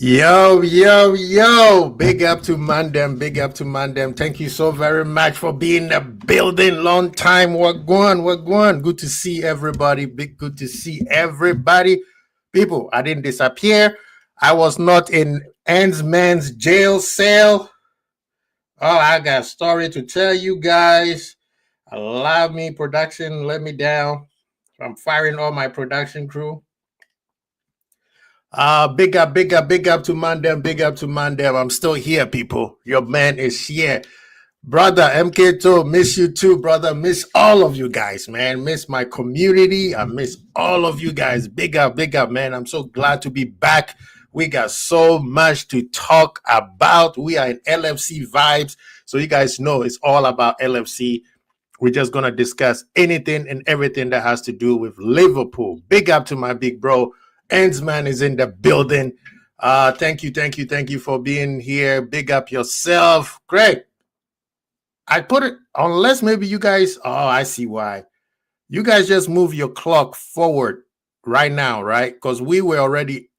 Yo, yo, yo. Big up to Mandem. Big up to Mandem. Thank you so very much for being in the building. Long time. What going? What going? Good to see everybody. Big good to see everybody. People, I didn't disappear. I was not in Ends Man's jail cell. Oh, I got a story to tell you guys. Allow me, production, let me down. I'm firing all my production crew. Big up, big up, big up to Mandem, big up to Mandem. I'm still here, people. Your man is here. Brother MK2, miss you too, brother. Miss all of you guys, man. Miss my community. I miss all of you guys. Big up, man. I'm so glad to be back. We got so much to talk about. We are in LFC vibes. So you guys know it's all about LFC. We're just going to discuss anything and everything that has to do with Liverpool. Big up to my big bro. Endsman is in the building. Thank you for being here. Big up yourself. Great. I put it, unless maybe you guys, I see why. You guys just move your clock forward right now, right? Because we were already,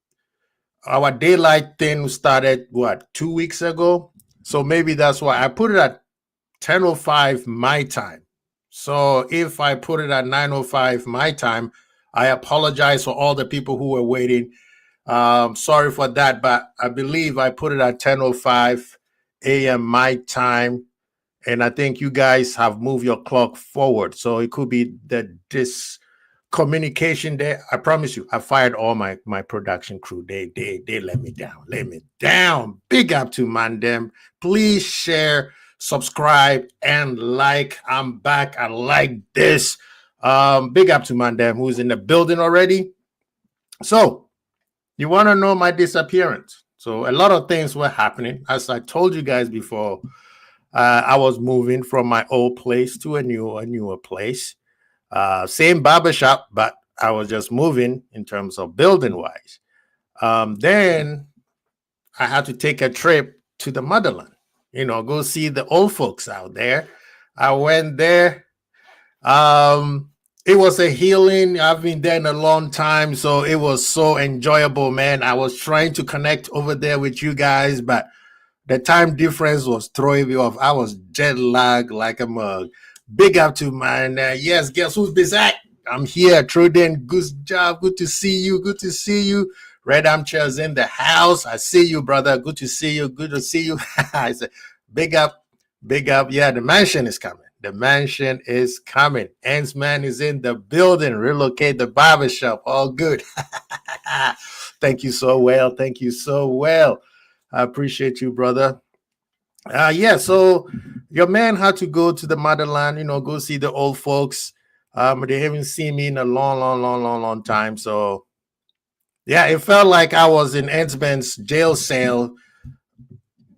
our daylight thing started, 2 weeks ago? So maybe that's why I put it at 10:05 my time. So if I put it at 9:05 my time, I apologize for all the people who were waiting. Sorry for that, but I believe I put it at 10:05 a.m. my time, and I think you guys have moved your clock forward. So it could be that this communication there. I promise you, I fired all my production crew. They let me down. Let me down. Big up to Mandem. Please share, subscribe, and like. I'm back. I like this. Big up to Mandem, who's in the building already. So, you want to know my disappearance? So, a lot of things were happening. As I told you guys before, I was moving from my old place to a newer place. Same barbershop, but I was just moving in terms of building wise. Then I had to take a trip to the motherland, go see the old folks out there. I went there. It was a healing. I've been there in a long time, so it was so enjoyable, man. I was trying to connect over there with you guys, but the time difference was throwing me off. I was jet lagged like a mug. Big up to man. Yes, guess who's back? I'm here. Truden, good job. Good to see you. Good to see you. Red Armchair's in the house. I see you, brother. Good to see you. Good to see you. I said, big up, big up. Yeah, the mansion is coming. The mansion is coming. Endsman is in the building. Relocate the barbershop. All good. Thank you so well. Thank you so well. I appreciate you, brother. So your man had to go to the motherland, go see the old folks. They haven't seen me in a long time. So yeah, it felt like I was in Endsman's jail cell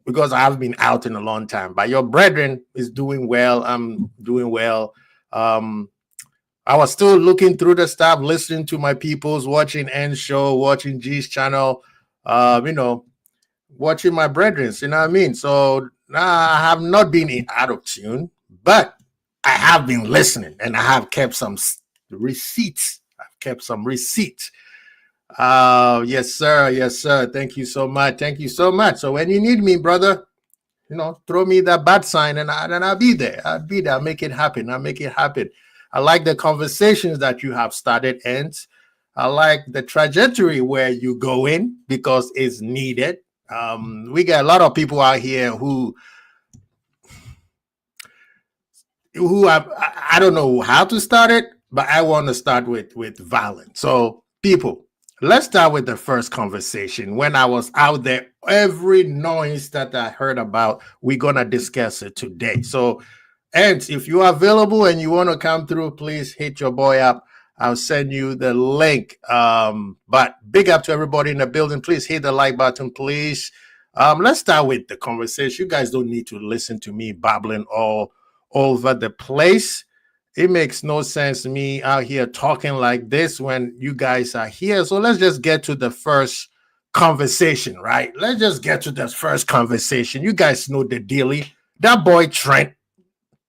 because I've been out in a long time. But your brethren is doing well. I'm doing well. I was still looking through the stuff, listening to my peoples, watching End Show, watching G's channel, watching my brethren, you know what I mean? So I have not been out of tune, but I have been listening and I have kept some receipts. I've kept some receipts. Yes, sir. Yes, sir. Thank you so much. Thank you so much. So when you need me, brother, throw me that bat sign and I'll be there. I'll be there. I'll make it happen. I'll make it happen. I like the conversations that you have started, and I like the trajectory where you go in because it's needed. We got a lot of people out here who I don't know how to start it, but I want to start with violence. So people, let's start with the first conversation. When I was out there, every noise that I heard about, we're gonna discuss it today. So, and if you are available and you want to come through, please hit your boy up. I'll send you the link. But big up to everybody in the building. Please hit the like button, please. Let's start with the conversation. You guys don't need to listen to me babbling all over the place. It makes no sense to me out here talking like this when you guys are here. So let's just get to the first conversation, right? Let's just get to the first conversation. You guys know the dealie. That boy Trent,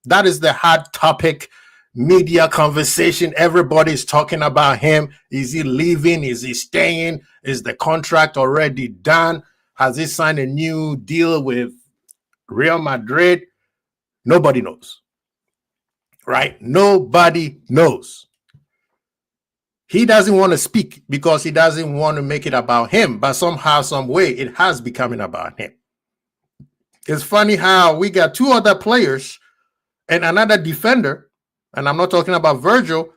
that is the hot topic. media conversation. Everybody's talking about him. Is he leaving? Is he staying? Is the contract already done? Has he signed a new deal with Real Madrid? Nobody knows, right? Nobody knows. He doesn't want to speak because he doesn't want to make it about him, but somehow, some way, it has becoming about him. It's funny how we got two other players and another defender, and I'm not talking about Virgil,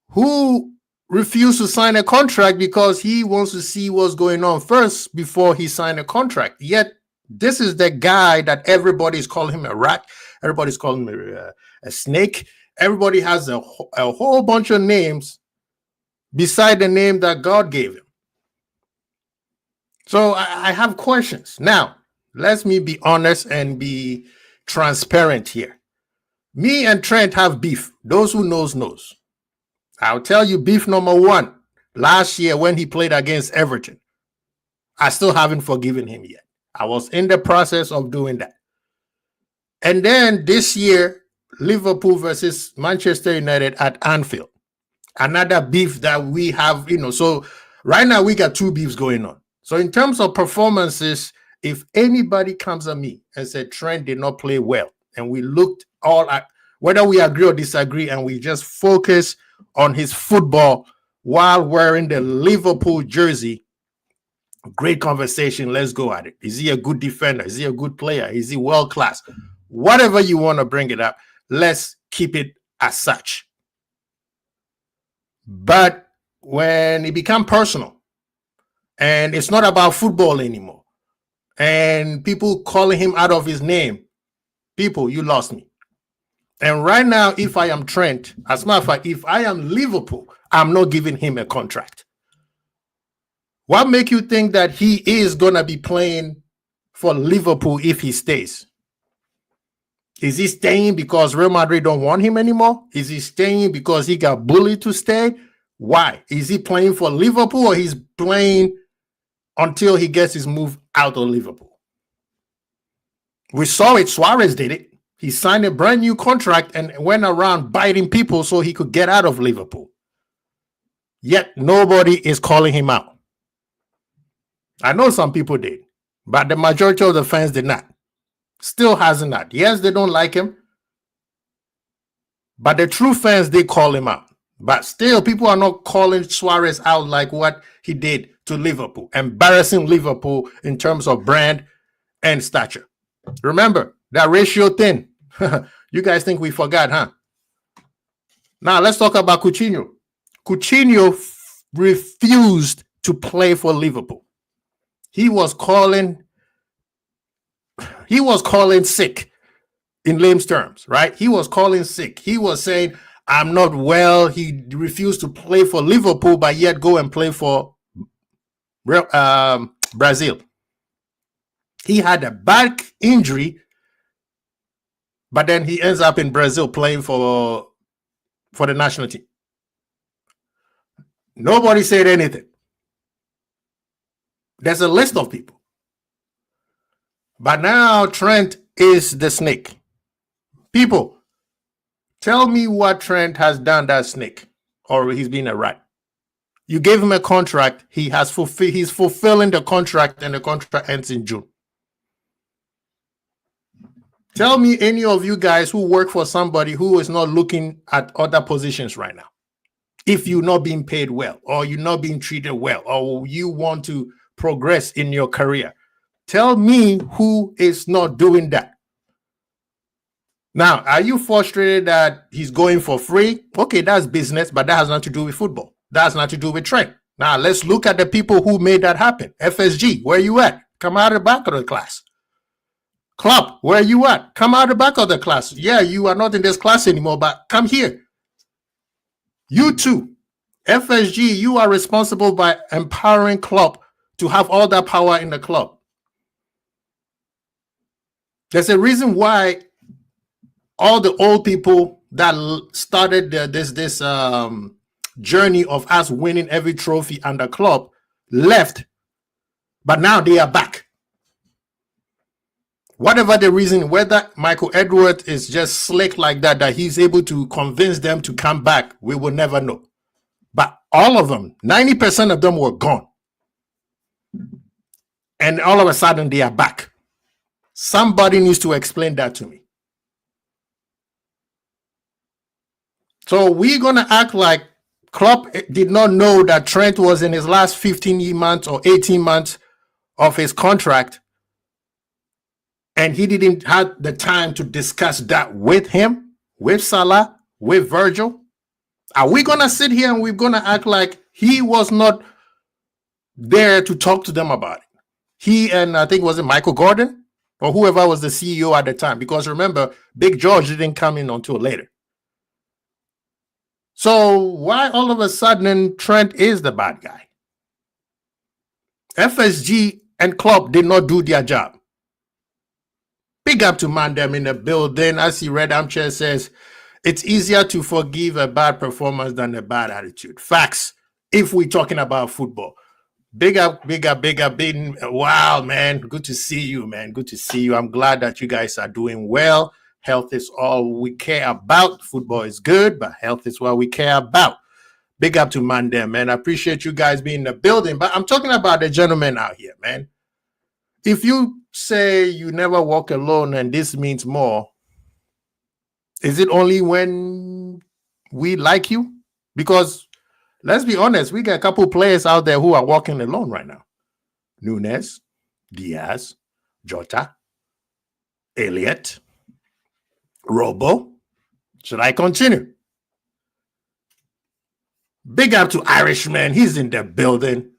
who refused to sign a contract because he wants to see what's going on first before he signed a contract. Yet, this is the guy that everybody's calling him a rat. Everybody's calling him a snake. Everybody has a whole bunch of names beside the name that God gave him. So I have questions. Now, let me be honest and be transparent here. Me and Trent have beef. Those who knows. I'll tell you beef number one. Last year when he played against Everton, I still haven't forgiven him yet. I was in the process of doing that. And then this year, Liverpool versus Manchester United at Anfield. Another beef that we have, so right now we got two beefs going on. So in terms of performances, if anybody comes at me and said Trent did not play well, and we looked all at whether we agree or disagree, and we just focus on his football while wearing the Liverpool jersey, great conversation. Let's go at it. Is he a good defender? Is he a good player? Is he world class? Whatever you want to bring it up, let's keep it as such. But when it becomes personal and it's not about football anymore and people calling him out of his name, people, you lost me. And right now, if I am Trent, as a matter of fact, if I am Liverpool, I'm not giving him a contract. What make you think that he is going to be playing for Liverpool if he stays? Is he staying because Real Madrid don't want him anymore? Is he staying because he got bullied to stay? Why? Is he playing for Liverpool or he's playing until he gets his move out of Liverpool? We saw it. Suarez did it. He signed a brand new contract and went around biting people so he could get out of Liverpool. Yet nobody is calling him out. I know some people did, but the majority of the fans did not. Still hasn't that. Yes, they don't like him, but the true fans, they call him out. But still, people are not calling Suarez out like what he did to Liverpool, embarrassing Liverpool in terms of brand and stature. Remember, that ratio thing. You guys think we forgot, huh? Now, let's talk about Coutinho. Coutinho refused to play for Liverpool. He was calling sick in layman's terms, right? He was calling sick. He was saying, I'm not well. He refused to play for Liverpool, but yet go and play for Brazil. He had a back injury, but then he ends up in Brazil playing for the national team. Nobody said anything. There's a list of people. But now Trent is the snake. People, tell me what Trent has done that snake, or he's been a rat. You gave him a contract. He's fulfilling the contract, and the contract ends in June. Tell me any of you guys who work for somebody who is not looking at other positions right now. If you're not being paid well, or you're not being treated well, or you want to progress in your career, tell me who is not doing that. Now, are you frustrated that he's going for free? Okay, that's business, but that has nothing to do with football. That has nothing to do with Trent. Now, let's look at the people who made that happen. FSG, where you at? Come out of the back of the class. Club, where you at? Come out of the back of the class. Yeah, you are not in this class anymore, but come here. You too. FSG, you are responsible by empowering club to have all that power in the club. There's a reason why all the old people that started this journey of us winning every trophy under club left, but now they are back. Whatever the reason, whether Michael Edwards is just slick like that, that he's able to convince them to come back, we will never know. But all of them, 90% of them were gone. And all of a sudden, they are back. Somebody needs to explain that to me. So we're going to act like Klopp did not know that Trent was in his last 15 months or 18 months of his contract, and he didn't have the time to discuss that with him, with Salah, with Virgil. Are we going to sit here and we're going to act like he was not there to talk to them about it? He and I think, was it Michael Gordon or whoever was the CEO at the time? Because remember, Big George didn't come in until later. So why all of a sudden Trent is the bad guy? FSG and Klopp did not do their job. Big up to Mandem in the building. I see Red Armchair says, it's easier to forgive a bad performance than a bad attitude. Facts, if we're talking about football. Big up, big up, big up. Wow, man. Good to see you, man. Good to see you. I'm glad that you guys are doing well. Health is all we care about. Football is good, but health is what we care about. Big up to Mandem, man. I appreciate you guys being in the building, but I'm talking about the gentlemen out here, man. If you say you never walk alone and this means more, is it only when we like you? Because let's be honest, we got a couple players out there who are walking alone right now. Nunes, Diaz, Jota, Elliott, Robo. Should I continue? Big up to Irishman. He's in the building.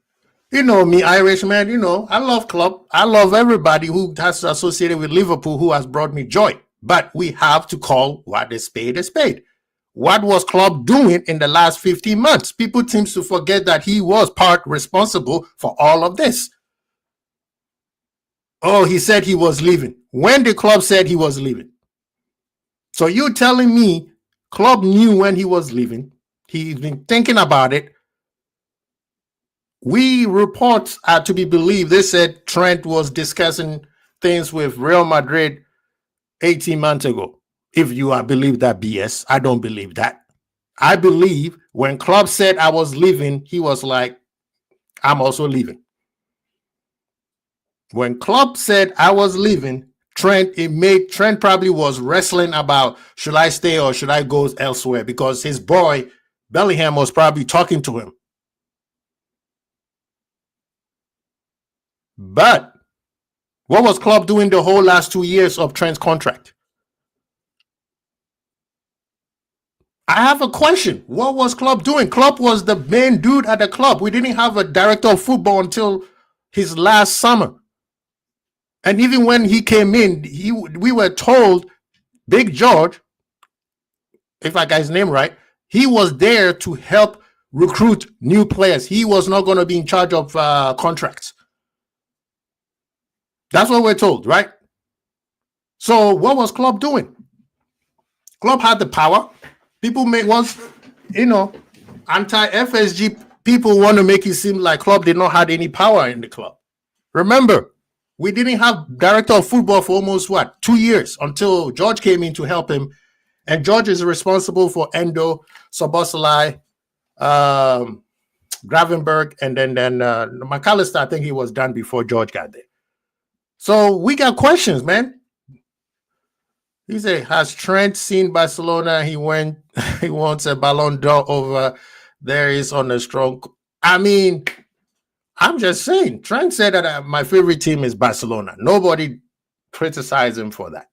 You know me, Irishman. You know, I love Klopp. I love everybody who has associated with Liverpool who has brought me joy. But we have to call what a spade a spade. What was Klopp doing in the last 15 months? People seem to forget that he was part responsible for all of this. Oh, he said he was leaving. When the club said he was leaving? So you telling me Klopp knew when he was leaving? He's been thinking about it. We reports are to be believed. They said Trent was discussing things with Real Madrid 18 months ago. If you are believe that BS, I don't believe that. I believe when Klopp said I was leaving, he was like, I'm also leaving. When Klopp said I was leaving, Trent probably was wrestling about, should I stay or should I go elsewhere? Because his boy Bellingham was probably talking to him. But what was Klopp doing the whole last 2 years of Trent's contract? I have a question. What was Klopp doing? Klopp was the main dude at the club. We didn't have a director of football until his last summer. And even when he came in, we were told Big George, if I got his name right, he was there to help recruit new players. He was not going to be in charge of contracts. That's what we're told, right? So what was Klopp doing? Klopp had the power. People may once, anti-FSG people want to make it seem like Klopp did not have any power in the club. Remember, we didn't have director of football for almost 2 years until George came in to help him. And George is responsible for Endo, Soboslai, Gravenberg, and then McAllister. I think he was done before George got there. So we got questions, man. He said, has Trent seen Barcelona? He wants a Ballon d'Or over there is on a strong. I mean, I'm just saying. Trent said that my favorite team is Barcelona. Nobody criticized him for that.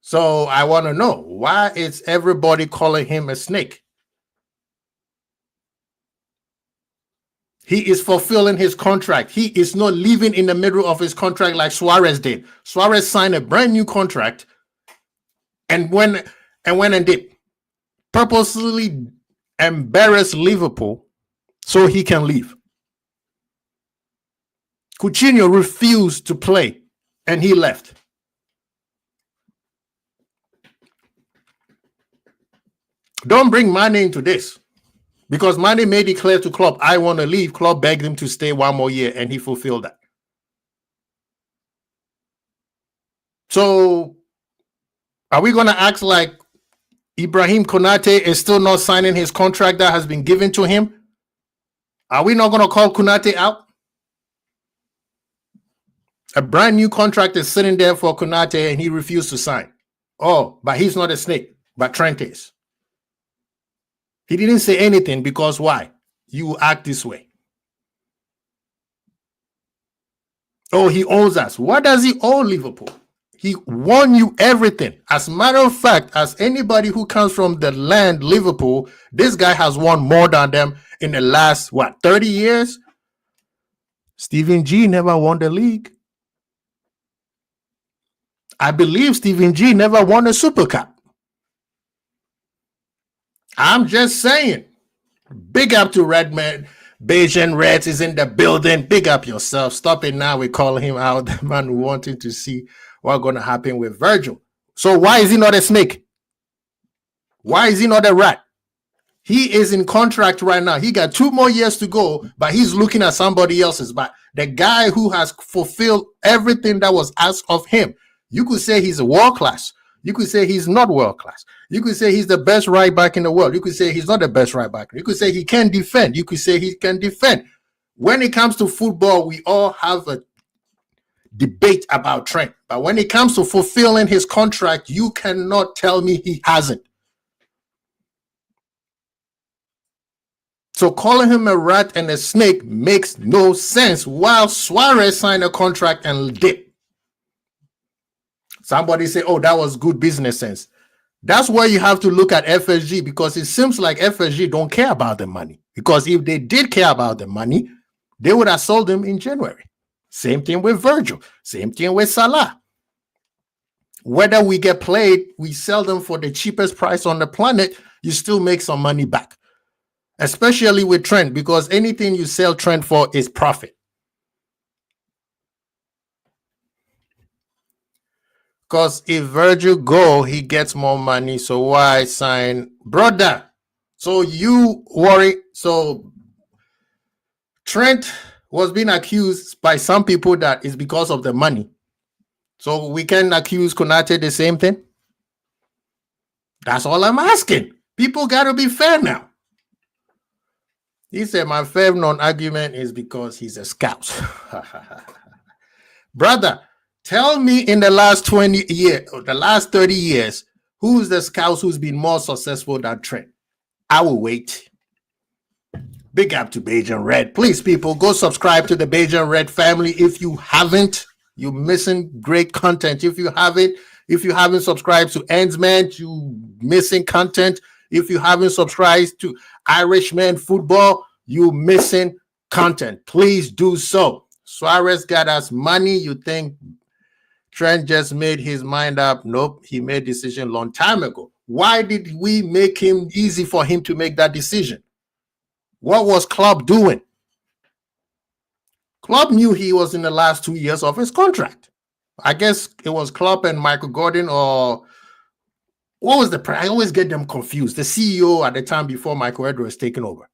So I want to know, why is everybody calling him a snake? He is fulfilling his contract. He is not leaving in the middle of his contract like Suarez did. Suarez signed a brand new contract and went and did purposely embarrass Liverpool so he can leave. Coutinho refused to play and he left. Don't bring Mane into this. Because Mane made it clear to Klopp, I want to leave. Klopp begged him to stay one more year, and he fulfilled that. So are we going to act like Ibrahim Konate is still not signing his contract that has been given to him? Are we not going to call Konate out? A brand new contract is sitting there for Konate and he refused to sign. Oh, but he's not a snake, but Trent is. He didn't say anything because why? You act this way. Oh, he owes us. What does he owe Liverpool? He won you everything. As a matter of fact, as anybody who comes from the land Liverpool, this guy has won more than them in the last, 30 years? Stephen G never won the league. I believe Stephen G never won a Super Cup. I'm just saying. Big up to Redman. Beijing Reds is in the building. Big up yourself. Stop it now. We're calling him out. The man who wanting to see what's going to happen with Virgil. So why is he not a snake? Why is he not a rat? He is in contract right now. He got 2 more years to go, but he's looking at somebody else's. But the guy who has fulfilled everything that was asked of him, you could say he's a world class. You could say he's not world class. You could say he's the best right back in the world. You could say he's not the best right back. You could say he can defend. You could say he can defend. When it comes to football, we all have a debate about Trent. But when it comes to fulfilling his contract, you cannot tell me he hasn't. So calling him a rat and a snake makes no sense. While Suarez signed a contract and dip. Somebody say, oh, that was good business sense. That's where you have to look at FSG, because it seems like FSG don't care about the money. Because if they did care about the money, they would have sold him in January. Same thing with Virgil. Same thing with Salah. Whether we get played, we sell them for the cheapest price on the planet, you still make some money back. Especially with Trent, because anything you sell Trent for is profit. Because if Virgil go, he gets more money. So why sign brother? So you worry. So Trent was being accused by some people that it's because of the money. So we can accuse Konate the same thing. That's all I'm asking. People got to be fair now. He said my fair non-argument is because he's a scout. Brother, tell me in the last 20 years, or the last 30 years, who's the scout who's been more successful than Trent? I will wait. Big up to Beijing Red. Please, people, go subscribe to the Beijing Red family. If you haven't, you're missing great content. If you haven't subscribed to Endsman, you missing content. If you haven't subscribed to Irishman Football, you missing content. Please do so. Suarez got us money. You think Trent just made his mind up? Nope, he made a decision a long time ago. Why did we make him easy for him to make that decision? What was Klopp doing? Klopp knew he was in the last 2 years of his contract. I guess it was Klopp and Michael Gordon, or what was I always get them confused. The CEO at the time before Michael Edwards taken over.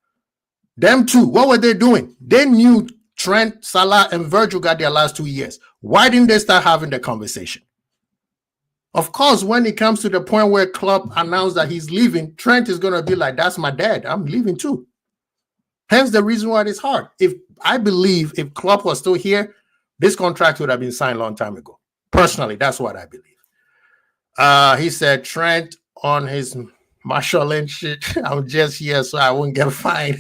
Them two, what were they doing? They knew Trent, Salah, and Virgil got their last 2 years. Why didn't they start having the conversation? Of course, when it comes to the point where Klopp announced that he's leaving, Trent is going to be like, that's my dad. I'm leaving too. Hence the reason why it's hard. I believe if Klopp was still here, this contract would have been signed a long time ago. Personally, that's what I believe. He said Trent on his Marshall and shit. I'm just here so I won't get fined.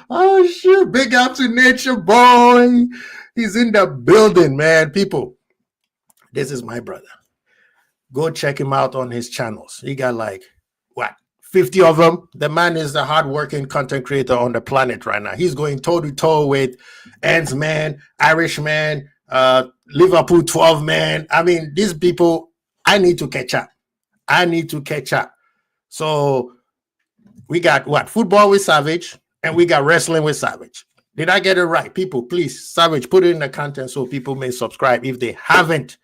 Oh, shit. Big up to Nature Boy. He's in the building, man. People, this is my brother. Go check him out on his channels. He got 50 of them. The man is the hardworking content creator on the planet right now. He's going toe-to-toe with Endsman, Irishman, Liverpool 12 man. I mean, these people, I need to catch up. So we got football with Savage, and we got wrestling with Savage. Did I get it right? People, please, Savage, put it in the content so people may subscribe if they haven't.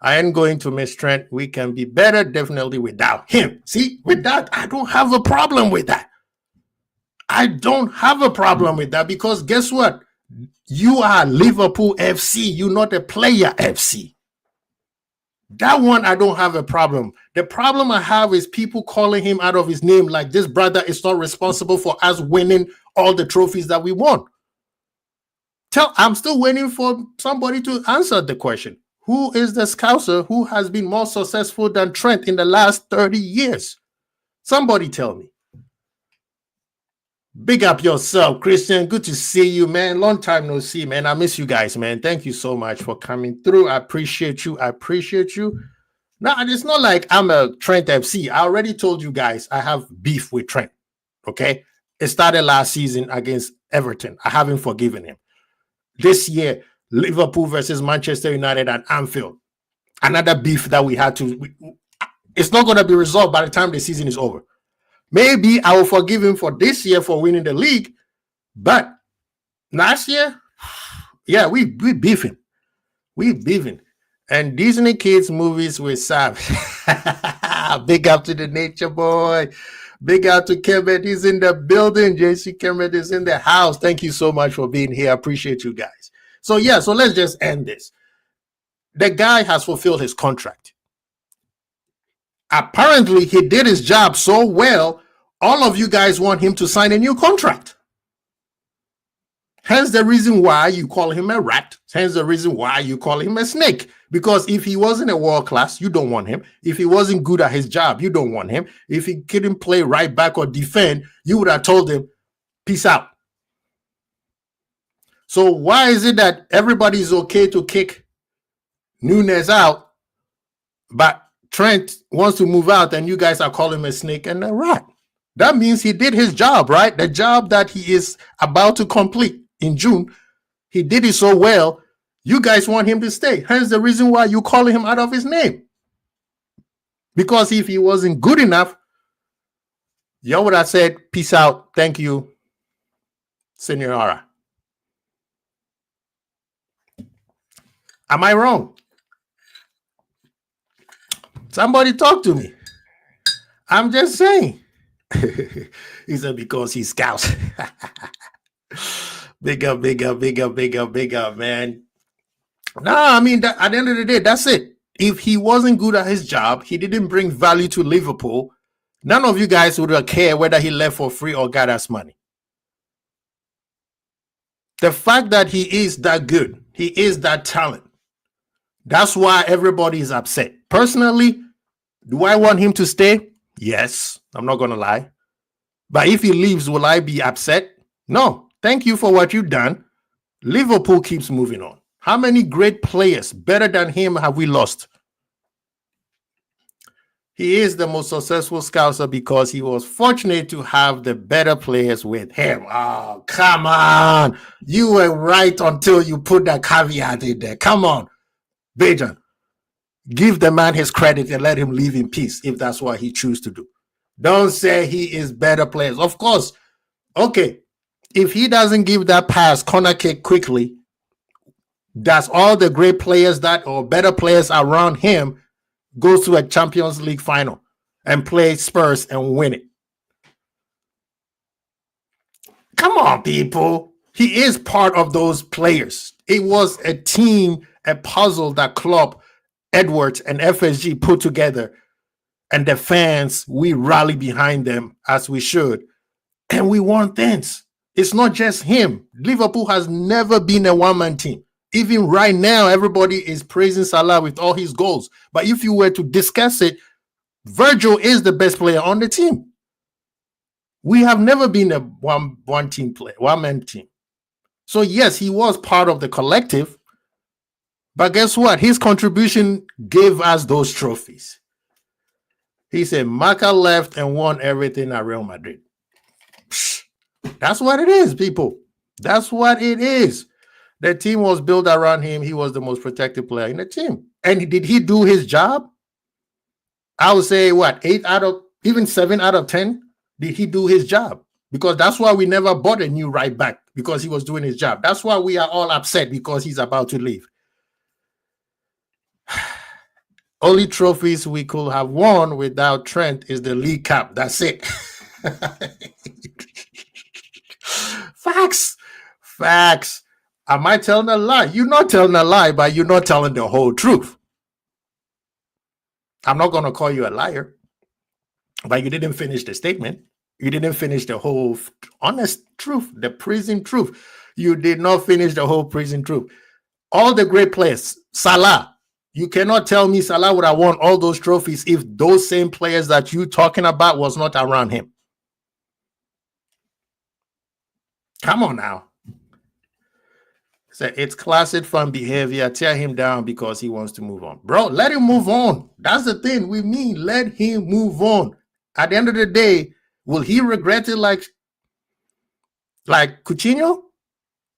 I ain't going to miss Trent. We can be better definitely without him. See, with that, I don't have a problem with that. Because guess what? You are Liverpool FC. You're not a player FC. That one, I don't have a problem. The problem I have is people calling him out of his name like this brother is not responsible for us winning all the trophies that we won. I'm still waiting for somebody to answer the question. Who is the Scouser who has been more successful than Trent in the last 30 years? Somebody tell me. Big up yourself, Christian. Good to see you, man. Long time no see, man. I miss you guys, man. Thank you so much for coming through. I appreciate you. Now, it's not like I'm a Trent FC. I already told you guys I have beef with Trent, okay? It started last season against Everton. I haven't forgiven him. This year, Liverpool versus Manchester United at Anfield. Another beef that we had to... It's not going to be resolved by the time the season is over. Maybe I will forgive him for this year for winning the league, but last year, yeah, we beefing. We beefing. And Disney Kids movies with Sam. Big up to the nature boy. Big up to Kemet. He's in the building. JC Kemet is in the house. Thank you so much for being here. I appreciate you guys. So let's just end this. The guy has fulfilled his contract. Apparently, he did his job so well, all of you guys want him to sign a new contract. Hence the reason why you call him a rat. Hence the reason why you call him a snake. Because if he wasn't a world class, you don't want him. If he wasn't good at his job, you don't want him. If he couldn't play right back or defend, you would have told him, peace out. So why is it that everybody's okay to kick Nunes out, but Trent wants to move out and you guys are calling him a snake and a rat? That means he did his job, right? The job that he is about to complete in June, he did it so well, you guys want him to stay. Hence the reason why you calling him out of his name. Because if he wasn't good enough, y'all would have said, peace out, thank you, senora. Am I wrong? Somebody talk to me. I'm just saying. He said because he's Scouts. Big up, man. No, I mean, at the end of the day, that's it. If he wasn't good at his job, he didn't bring value to Liverpool, none of you guys would have cared whether he left for free or got us money. The fact that he is that good, he is that talent, that's why everybody is upset. Personally, do I want him to stay? Yes, I'm not going to lie. But if he leaves, will I be upset? No. Thank you for what you've done. Liverpool keeps moving on. How many great players better than him have we lost? He is the most successful Scouser because he was fortunate to have the better players with him. Oh, come on. You were right until you put that caveat in there. Come on. Bejan, give the man his credit and let him live in peace if that's what he chooses to do. Don't say he is better players. Of course, okay, if he doesn't give that pass, corner kick quickly, that's all the great players that or better players around him goes to a Champions League final and play Spurs and win it. Come on, people. He is part of those players. It was a team, a puzzle that Klopp, Edwards, and FSG put together. And the fans, we rally behind them as we should. And we won things. It's not just him. Liverpool has never been a one-man team. Even right now, everybody is praising Salah with all his goals. But if you were to discuss it, Virgil is the best player on the team. We have never been a one-man team. So yes, he was part of the collective. But guess what? His contribution gave us those trophies. He said, Maka left and won everything at Real Madrid. That's what it is, people. That's what it is. The team was built around him. He was the most protected player in the team. And did he do his job? I would say, 7 out of 10? Did he do his job? Because that's why we never bought a new right back, because he was doing his job. That's why we are all upset because he's about to leave. Only trophies we could have won without Trent is the League Cup. That's it. Facts. Am I telling a lie? You're not telling a lie, but you're not telling the whole truth. I'm not going to call you a liar, but you didn't finish the statement. You didn't finish the whole honest truth, the prison truth. You did not finish the whole prison truth. All the great players, Salah, you cannot tell me Salah would have won all those trophies if those same players that you're talking about was not around him. Come on now. So it's classic fun behavior. Tear him down because he wants to move on. Bro, let him move on. That's the thing we mean. Let him move on. At the end of the day, will he regret it like Coutinho?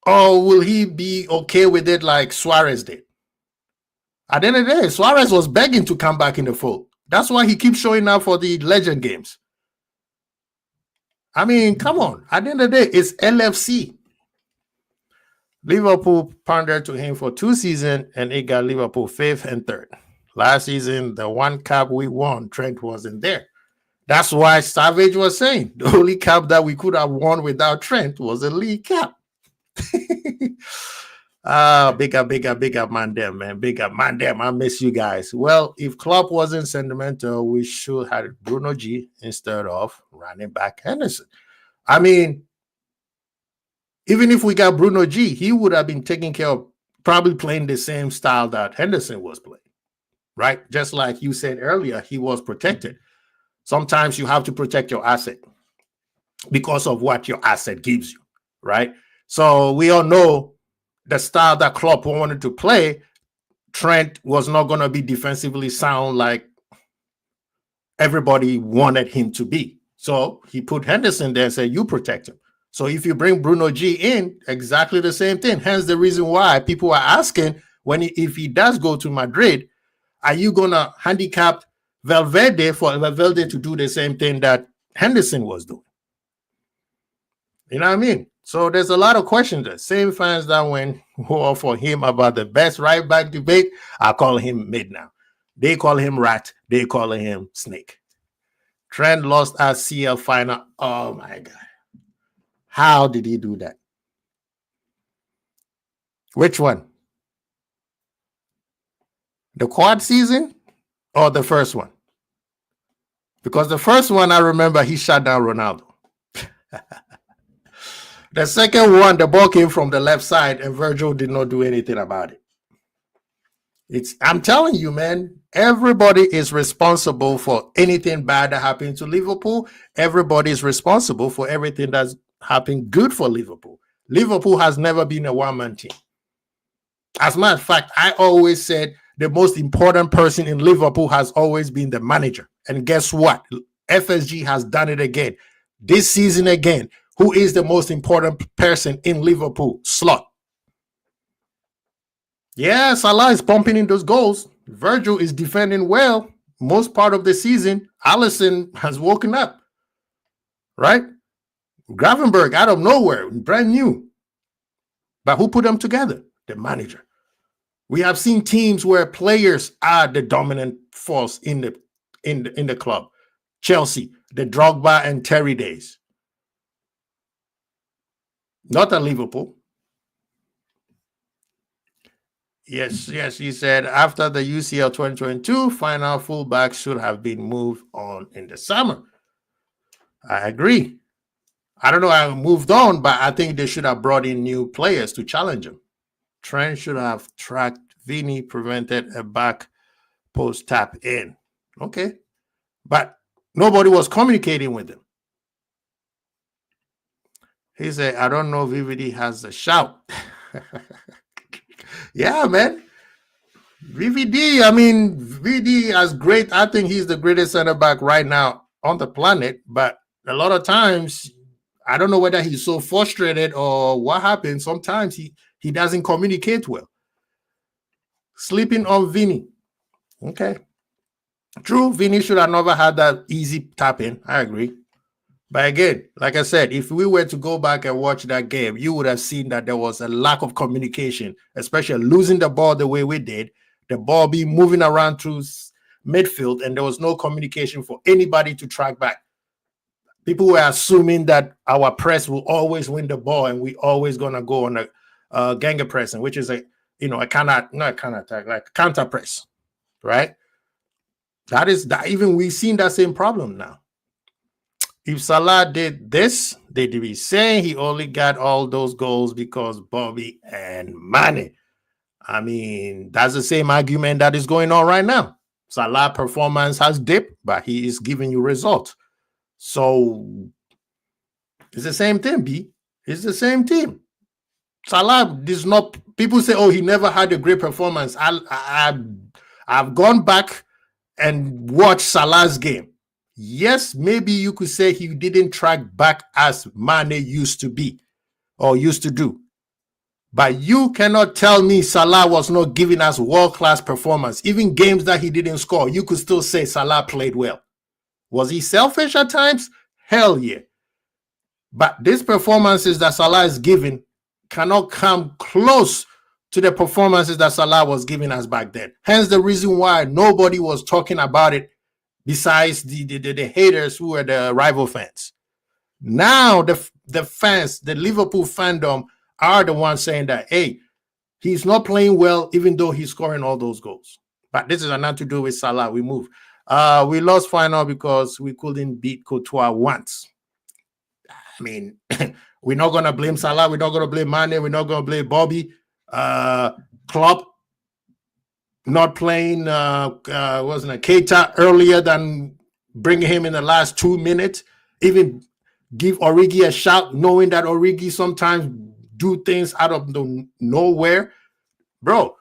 Or will he be okay with it like Suarez did? At the end of the day, Suarez was begging to come back in the fold. That's why he keeps showing up for the legend games. I mean, come on. At the end of the day, it's LFC. Liverpool pandered to him for 2 seasons, and it got Liverpool 5th and 3rd. Last season, the one cup we won, Trent wasn't there. That's why Savage was saying the only cup that we could have won without Trent was a league cup. Big up, man, damn, man. Big up, man, damn. I miss you guys. Well, if Klopp wasn't sentimental, we should have Bruno G instead of running back Henderson. I mean, even if we got Bruno G, he would have been taking care of probably playing the same style that Henderson was playing, right? Just like you said earlier, he was protected. Sometimes you have to protect your asset because of what your asset gives you, right? So we all know the style that Klopp wanted to play. Trent was not going to be defensively sound like everybody wanted him to be. So he put Henderson there and said, you protect him. So if you bring Bruno G in, exactly the same thing. Hence the reason why people are asking if he does go to Madrid, are you going to handicap Valverde for Valverde to do the same thing that Henderson was doing? You know what I mean? So there's a lot of questions there. Same fans that went for him about the best right back debate, I call him mid now. They call him rat. They call him snake. Trent lost our CL final. Oh my God. How did he do that? Which one? The quad season or the first one? Because the first one, I remember he shut down Ronaldo. The second one, the ball came from the left side and Virgil did not do anything about it. I'm telling you, man, everybody is responsible for anything bad that happened to Liverpool. Everybody is responsible for everything that's happened good for Liverpool. Liverpool has never been a one-man team. As a matter of fact, I always said the most important person in Liverpool has always been the manager. And guess what? FSG has done it again. This season again. Who is the most important person in Liverpool? Slot. Yeah, Salah is pumping in those goals. Virgil is defending well most part of the season. Alisson has woken up, right? Gravenberg out of nowhere, brand new. But who put them together? The manager. We have seen teams where players are the dominant force in the club. Chelsea, the Drogba and Terry days. Not at Liverpool. Yes, he said after the UCL 2022 final, fullback should have been moved on in the summer. I agree. I don't know how it moved on, but I think they should have brought in new players to challenge him. Trent should have tracked Vini, prevented a back post tap in. Okay. But nobody was communicating with him. He said, I don't know if VVD has a shout. Yeah, man. VVD is great. I think he's the greatest center back right now on the planet. But a lot of times, I don't know whether he's so frustrated or what happened. Sometimes he doesn't communicate well. Sleeping on Vini. Okay. True, Vini should have never had that easy tap-in. I agree. But again, like I said, if we were to go back and watch that game, you would have seen that there was a lack of communication, especially losing the ball the way we did, the ball being moving around through midfield, and there was no communication for anybody to track back. People were assuming that our press will always win the ball and we always going to go on Ganga pressing, which is a counter attack, like counter press, right? That is that. Even we've seen that same problem now. If Salah did this, they'd be saying he only got all those goals because Bobby and Mane. I mean, that's the same argument that is going on right now. Salah performance has dipped, but he is giving you results. So it's the same thing, B. It's the same team. Salah is not. People say, "Oh, he never had a great performance." I've gone back and watched Salah's game. Yes, maybe you could say he didn't track back as Mane used to be or used to do. But you cannot tell me Salah was not giving us world-class performance. Even games that he didn't score, you could still say Salah played well. Was he selfish at times? Hell yeah. But these performances that Salah is giving cannot come close to the performances that Salah was giving us back then. Hence the reason why nobody was talking about it besides the haters who were the rival fans. Now the fans, the Liverpool fandom, are the ones saying that, hey, he's not playing well even though he's scoring all those goals. But this is nothing to do with Salah. We move. We lost final because we couldn't beat Courtois once. I mean, we're not going to blame Salah. We're not going to blame Mane. We're not going to blame Bobby. Klopp not playing wasn't a Keita earlier than bringing him in the last 2 minutes. Even give Origi a shout, knowing that Origi sometimes do things out of nowhere. Bro,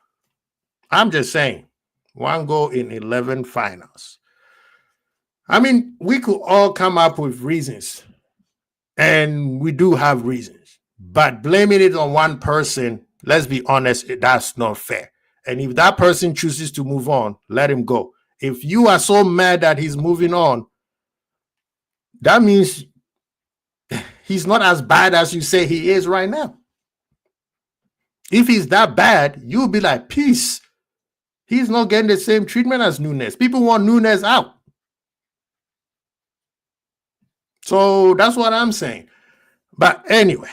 I'm just saying, 1 goal in 11 finals. I mean, we could all come up with reasons, and we do have reasons. But blaming it on one person, let's be honest, that's not fair. And if that person chooses to move on, let him go. If you are so mad that he's moving on, that means he's not as bad as you say he is right now. If he's that bad, you'll be like, peace. He's not getting the same treatment as Nunes. People want Nunes out. So that's what I'm saying. But anyway,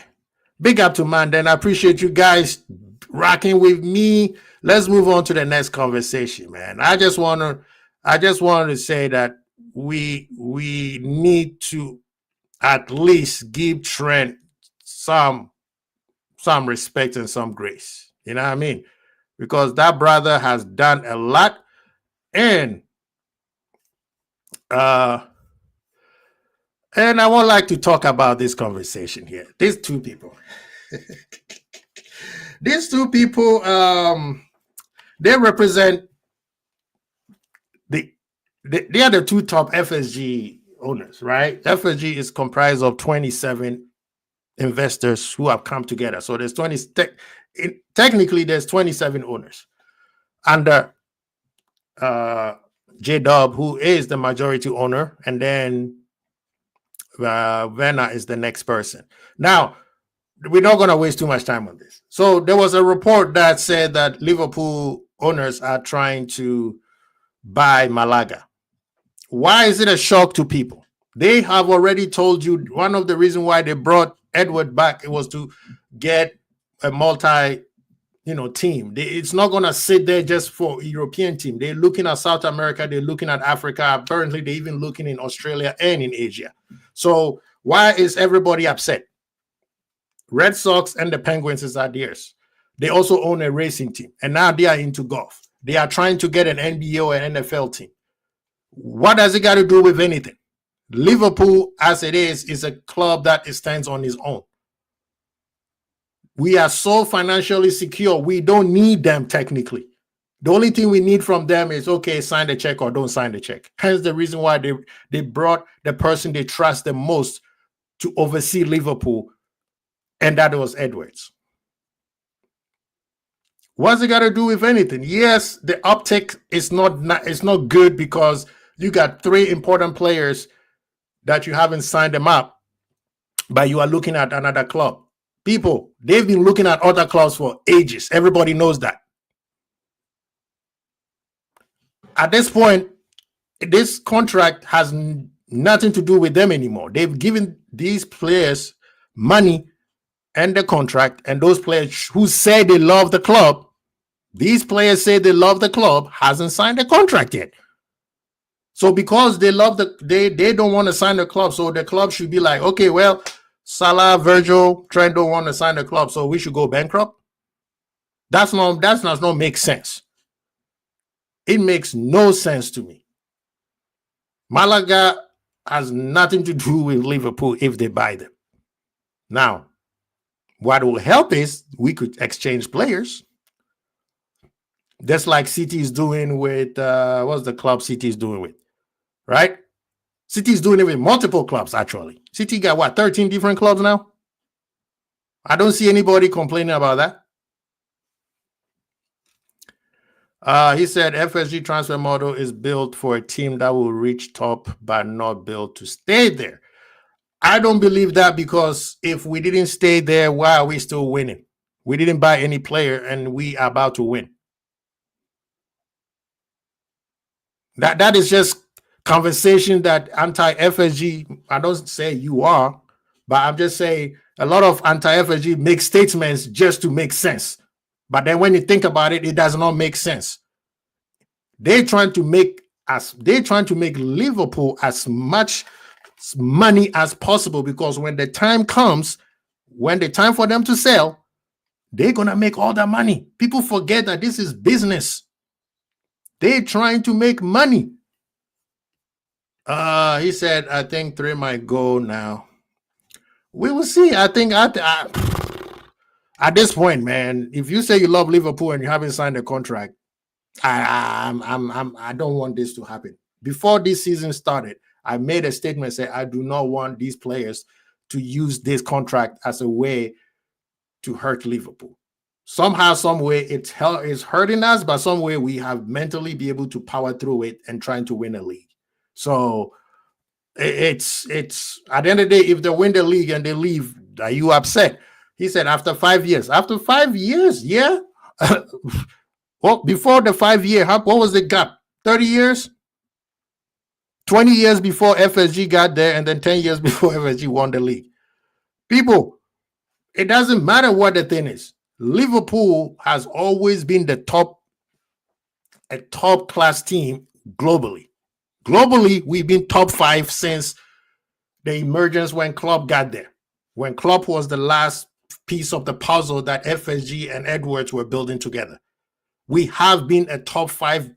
big up to Manden. I appreciate you guys rocking with me. Let's move on to the next conversation, man. I just want to say that we need to at least give Trent some respect and some grace. You know what I mean? Because that brother has done a lot. And I would like to talk about this conversation here. These two people. These two people, they represent they are the two top FSG owners, right? FSG is comprised of 27 investors who have come together. So there's technically there's 27 owners under J-Dub, who is the majority owner, and then Werner is the next person. Now, we're not going to waste too much time on this. So there was a report that said that Liverpool owners are trying to buy Malaga. Why is it a shock to people? They have already told you one of the reasons why they brought Edward back, it was to get a multi, team. It's not going to sit there just for a European team. They're looking at South America. They're looking at Africa. Apparently, they're even looking in Australia and in Asia. So why is everybody upset? Red Sox and the Penguins is theirs. They also own a racing team, and now they are into golf. They are trying to get an NBA or an NFL team. What does it got to do with anything? Liverpool, as it is a club that stands on its own. We are so financially secure. We don't need them technically. The only thing we need from them is, okay, sign the check or don't sign the check. Hence the reason why they brought the person they trust the most to oversee Liverpool, and that was Edwards. What's it got to do with anything? Yes, the uptick is not good because you got 3 important players that you haven't signed them up, but you are looking at another club. People, they've been looking at other clubs for ages. Everybody knows that. At this point, this contract has nothing to do with them anymore. They've given these players money end the contract, and those players who say they love the club, these players say they love the club, hasn't signed a contract yet. So because they love they don't want to sign the club, so the club should be like, okay, well, Salah, Virgil, Trent don't want to sign the club, so we should go bankrupt. That does not make sense. It makes no sense to me. Malaga has nothing to do with Liverpool if they buy them. Now, what will help is we could exchange players. Just like City is doing with, what's the club City is doing with, right? City is doing it with multiple clubs, actually. City got, what, 13 different clubs now? I don't see anybody complaining about that. He said FSG transfer model is built for a team that will reach top, but not built to stay there. I don't believe that, because if we didn't stay there, why are we still winning? We didn't buy any player and we are about to win. That is just conversation that anti-FSG, I don't say you are, but I'm just saying a lot of anti-FSG make statements just to make sense. But then when you think about it, it does not make sense. They're trying to make Liverpool as much money as possible, because when the time comes, when the time for them to sell, they're gonna make all that money. People forget that this is business. They're trying to make money. He said, I think 3 might go now. We will see. I think at this point, man, if you say you love Liverpool and you haven't signed a contract, I don't want this to happen. Before this season started, I made a statement saying I do not want these players to use this contract as a way to hurt Liverpool. Somehow, some way, it's hurting us, but some way we have mentally be able to power through it and trying to win a league. So it's at the end of the day, if they win the league and they leave, are you upset? He said after 5 years. After 5 years, yeah. Well, before the 5 year, what was the gap? 30 years? 20 years before FSG got there, and then 10 years before FSG won the league. People, it doesn't matter what the thing is. Liverpool has always been a top class team globally. Globally, we've been top 5 since the emergence when Klopp got there. When Klopp was the last piece of the puzzle that FSG and Edwards were building together. We have been a top 5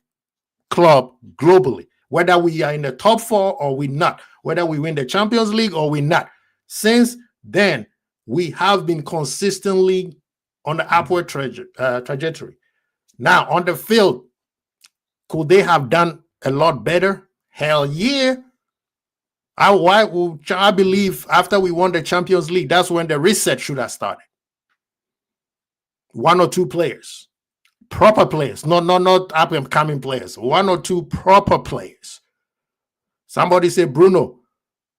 club globally, whether we are in the top 4 or we're not, whether we win the Champions League or we're not. Since then, we have been consistently on the upward trajectory. Now, on the field, could they have done a lot better? Hell yeah. I believe after we won the Champions League, that's when the reset should have started. 1 or 2 players, proper players, not up and coming players, 1 or 2 proper players. Somebody said Bruno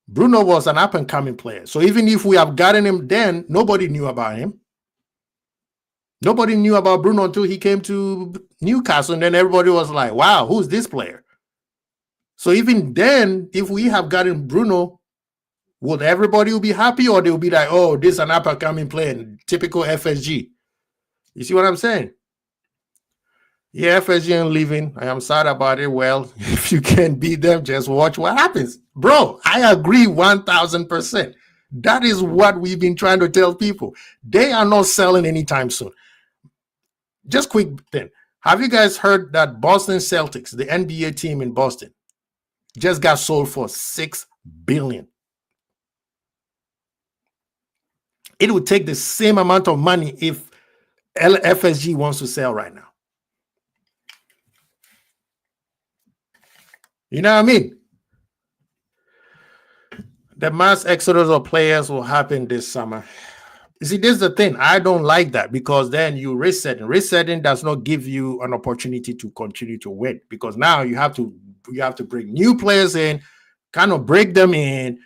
was an up and coming player. So even if we have gotten him then, nobody knew about him. Nobody knew about Bruno until he came to Newcastle, and then everybody was like, wow, who's this player? So even then, if we have gotten Bruno, would everybody be happy, or they'll be like, oh, this is an up-and-coming player, typical FSG? You see what I'm saying? Yeah, FSG ain't leaving. I am sad about it. Well, if you can't beat them, just watch what happens. Bro, I agree 1,000%. That is what we've been trying to tell people. They are not selling anytime soon. Just quick thing. Have you guys heard that Boston Celtics, the NBA team in Boston, just got sold for $6 billion? It would take the same amount of money if FSG wants to sell right now. You know what I mean? The mass exodus of players will happen this summer. You see, this is the thing. I don't like that, because then you resetting. Resetting does not give you an opportunity to continue to win, because now you have to bring new players in, kind of break them in.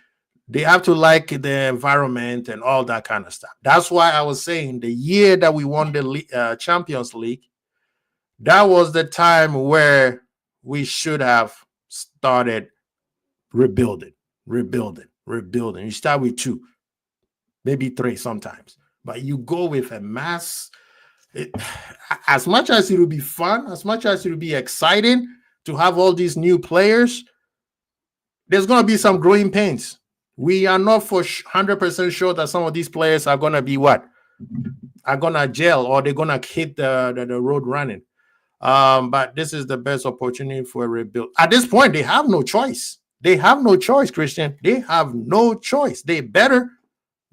They have to like the environment and all that kind of stuff. That's why I was saying the year that we won the Champions League, that was the time where we should have started rebuilding. You start with 2, maybe 3 sometimes. But you go with a mass. As much as it will be fun, as much as it will be exciting to have all these new players, there's going to be some growing pains. We are not for 100% sure that some of these players are going to be what? Are going to gel, or they're going to hit the road running. But this is the best opportunity for a rebuild. At this point, they have no choice. They have no choice, Christian. They have no choice. They better.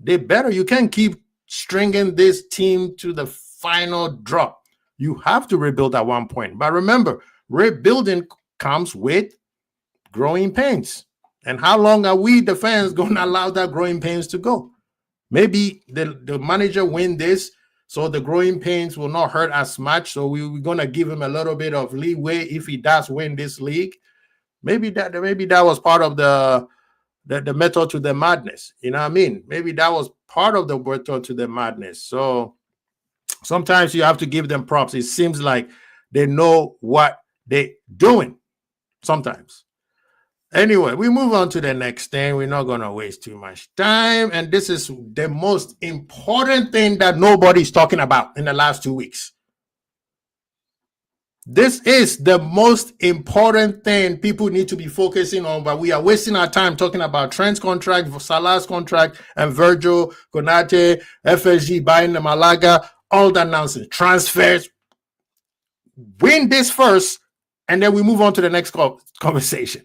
You can't keep stringing this team to the final drop. You have to rebuild at one point. But remember, rebuilding comes with growing pains. And how long are we, the fans, going to allow that growing pains to go? Maybe the manager win this, so the growing pains will not hurt as much. So we're going to give him a little bit of leeway if he does win this league. Maybe that was part of the method to the madness. You know what I mean? Maybe that was part of the method to the madness. So sometimes you have to give them props. It seems like they know what they're doing sometimes. Anyway, we move on to the next thing. We're not going to waste too much time. And this is the most important thing that nobody's talking about in the last 2 weeks. This is the most important thing people need to be focusing on, but we are wasting our time talking about Trent's contract, Salah's contract, and Virgil, Konate, FSG buying the Malaga, all that nonsense. Transfers. Win this first, and then we move on to the next conversation.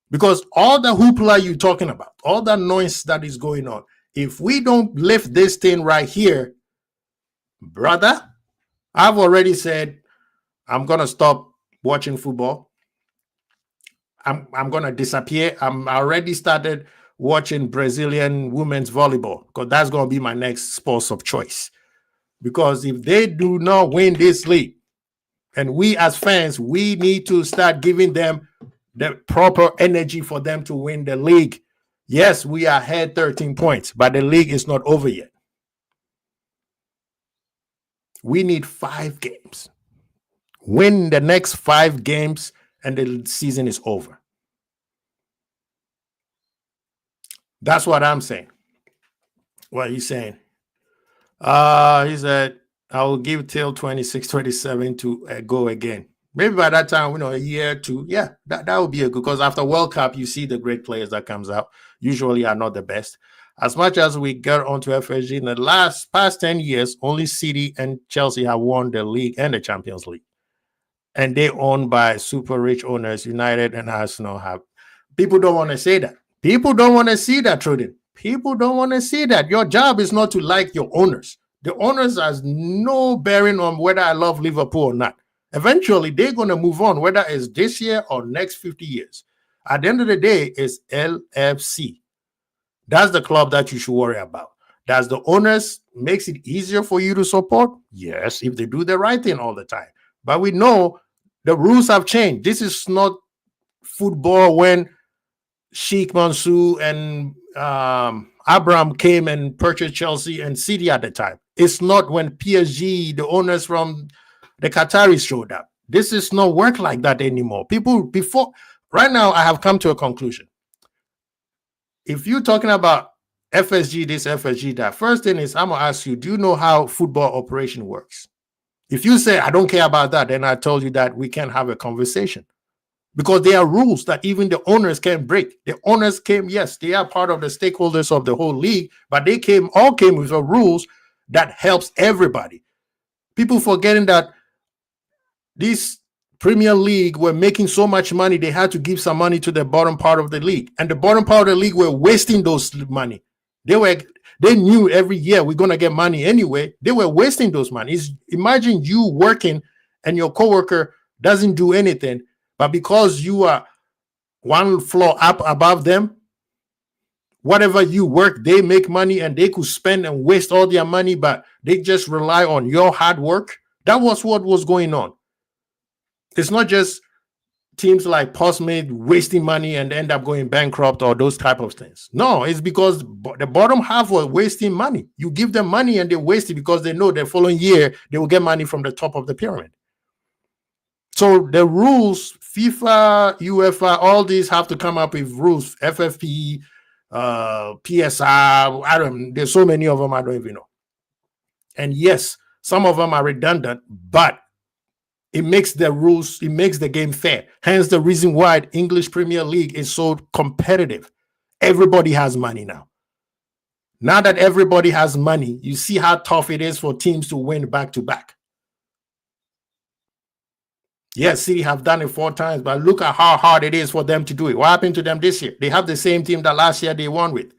Because all the hoopla you're talking about, all the noise that is going on, if we don't lift this thing right here, brother, I've already said I'm going to stop watching football. I'm going to disappear. I already started watching Brazilian women's volleyball because that's going to be my next sports of choice. Because if they do not win this league, and we as fans, we need to start giving them the proper energy for them to win the league. Yes, we are ahead 13 points, but the league is not over yet. We need 5 games. Win the next 5 games, and the season is over. That's what I'm saying. What he's saying. He said, I will give till 26, 27 to go again. Maybe by that time, a year or two. Yeah, that would be a good, because after World Cup, you see the great players that comes out usually are not the best. As much as we get onto FSG in the past 10 years, only City and Chelsea have won the league and the Champions League. And they owned by super rich owners. United and Arsenal have. People don't want to say that. People don't want to see that, Trudin. People don't want to see that. Your job is not to like your owners. The owners has no bearing on whether I love Liverpool or not. Eventually, they're going to move on, whether it's this year or next 50 years. At the end of the day, it's LFC. That's the club that you should worry about. Does the owners makes it easier for you to support? Yes, if they do the right thing all the time. But we know the rules have changed. This is not football when Sheikh Mansour and Abraham came and purchased Chelsea and City at the time. It's not when PSG, the owners from the Qataris showed up. This is not work like that anymore. Right now, I have come to a conclusion. If you're talking about FSG, this, FSG, that, first thing is, I'm going to ask you, do you know how football operation works? If you say, I don't care about that, then I told you that we can't have a conversation. Because there are rules that even the owners can break. The owners came, yes, they are part of the stakeholders of the whole league, but they all came with the rules that helps everybody. People forgetting that this Premier League were making so much money, they had to give some money to the bottom part of the league. And the bottom part of the league were wasting those money. They knew every year we're going to get money anyway. They were wasting those money. Imagine you working and your coworker doesn't do anything, but because you are one floor up above them, whatever you work, they make money and they could spend and waste all their money, but they just rely on your hard work. That was what was going on. It's not just teams like Postmate wasting money and end up going bankrupt or those type of things. No, it's because the bottom half were wasting money. You give them money and they waste it because they know the following year they will get money from the top of the pyramid. So the rules, FIFA, UEFA, all these have to come up with rules. FFP, PSR, there's so many of them I don't even know. And yes, some of them are redundant, but it makes the rules, it makes the game fair. Hence the reason why English Premier League is so competitive. Everybody has money now. Now that everybody has money, you see how tough it is for teams to win back to back. Yes, City have done it 4 times, but look at how hard it is for them to do it. What happened to them this year? They have the same team that last year they won with.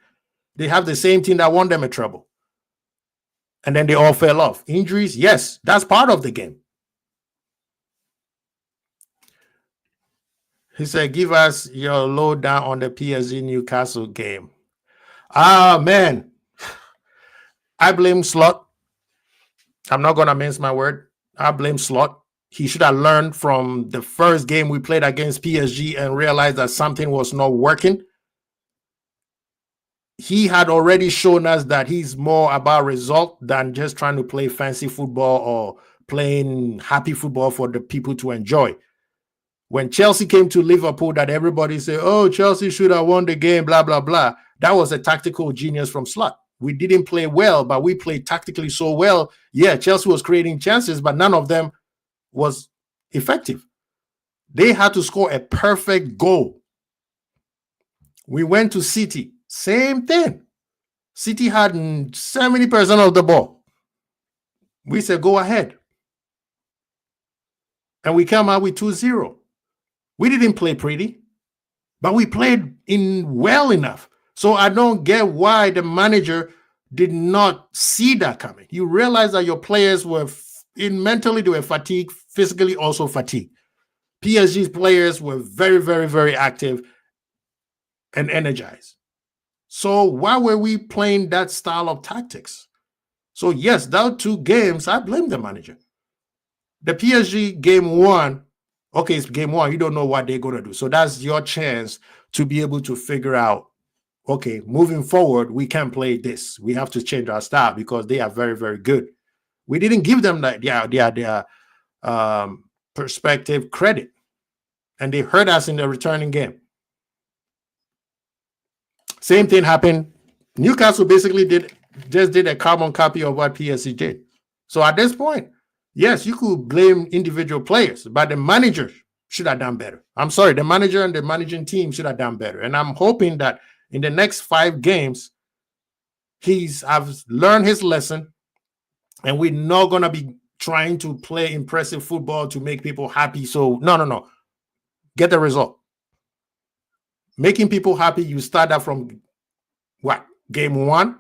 They have the same team that won them a treble. And then they all fell off. Injuries, yes, that's part of the game. He said, give us your lowdown on the PSG Newcastle game. Ah, man. I blame Slot. I'm not going to mince my word. I blame Slot. He should have learned from the first game we played against PSG and realized that something was not working. He had already shown us that he's more about result than just trying to play fancy football or playing happy football for the people to enjoy. When Chelsea came to Liverpool, that everybody said, oh, Chelsea should have won the game, blah, blah, blah. That was a tactical genius from Slot. We didn't play well, but we played tactically so well. Yeah, Chelsea was creating chances, but none of them was effective. They had to score a perfect goal. We went to City. Same thing. City had 70% of the ball. We said, go ahead. And we came out with 2-0. We didn't play pretty, but we played in well enough. So I don't get why the manager did not see that coming. You realize that your players were mentally they were fatigued, physically also fatigued. PSG's players were very, very, very active and energized. So why were we playing that style of tactics? So yes, those 2 games, I blame the manager. The PSG game 1, okay, it's game 1. You don't know what they're going to do. So that's your chance to be able to figure out, okay, moving forward, we can't play this. We have to change our style because they are very, very good. We didn't give them their perspective credit. And they hurt us in the returning game. Same thing happened. Newcastle basically just did a carbon copy of what PSG did. So at this point, yes, you could blame individual players, but the manager should have done better. I'm sorry, the manager and the managing team should have done better. And I'm hoping that in the next 5 games, I've learned his lesson, and we're not going to be trying to play impressive football to make people happy. So no. Get the result. Making people happy, you start that from what? Game 1?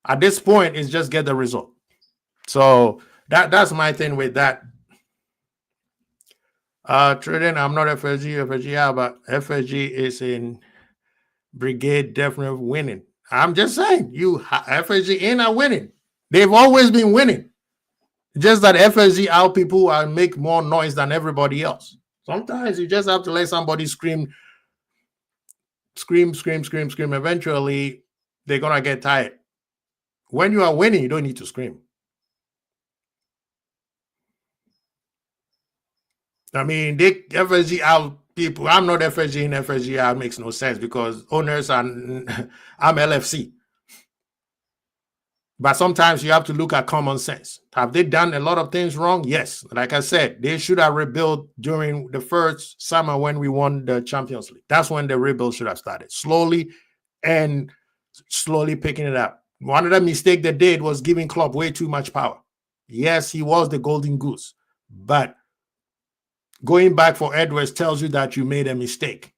At this point, it's just get the result. So that's my thing with that. Trent, I'm not FSG, but FSG is in brigade, definitely winning. I'm just saying, FSG in are winning. They've always been winning. Just that FSG out people make more noise than everybody else. Sometimes you just have to let somebody scream. Eventually, they're going to get tired. When you are winning, you don't need to scream. I mean, FSG out people. I'm not FSG in FSG out makes no sense because owners are, I'm LFC. But sometimes you have to look at common sense. Have they done a lot of things wrong? Yes. Like I said, they should have rebuilt during the first summer when we won the Champions League. That's when the rebuild should have started. Slowly picking it up. One of the mistakes they did was giving Klopp way too much power. Yes, he was the golden goose. But going back for Edwards tells you that you made a mistake.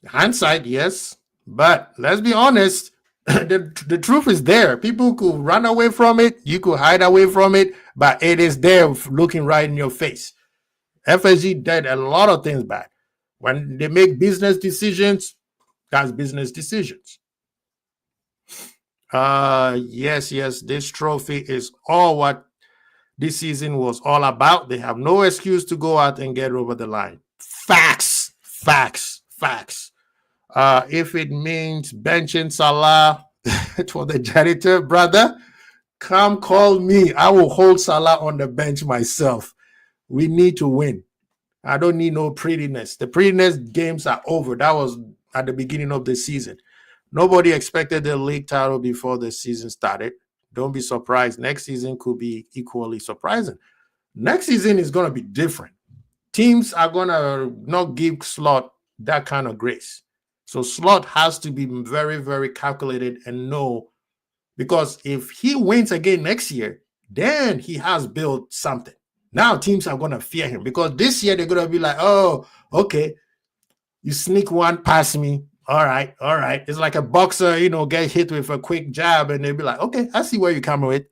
Hindsight, yes. But let's be honest. The truth is there. People could run away from it. You could hide away from it, but it is there looking right in your face. FSG did a lot of things bad. When they make business decisions, that's business decisions. Yes, this trophy is all what this season was all about. They have no excuse to go out and get over the line. Facts. If it means benching Salah for the janitor, brother, come call me. I will hold Salah on the bench myself. We need to win. I don't need no prettiness. The prettiness games are over. That was at the beginning of the season. Nobody expected the league title before the season started. Don't be surprised. Next season could be equally surprising. Next season is going to be different. Teams are going to not give Slot that kind of grace. So Slot has to be very, very calculated and know, because if he wins again next year, then he has built something. Now teams are going to fear him, because this year they're going to be like, oh, okay, you sneak one past me. All right. It's like a boxer, get hit with a quick jab, and they'll be like, okay, I see where you're coming with.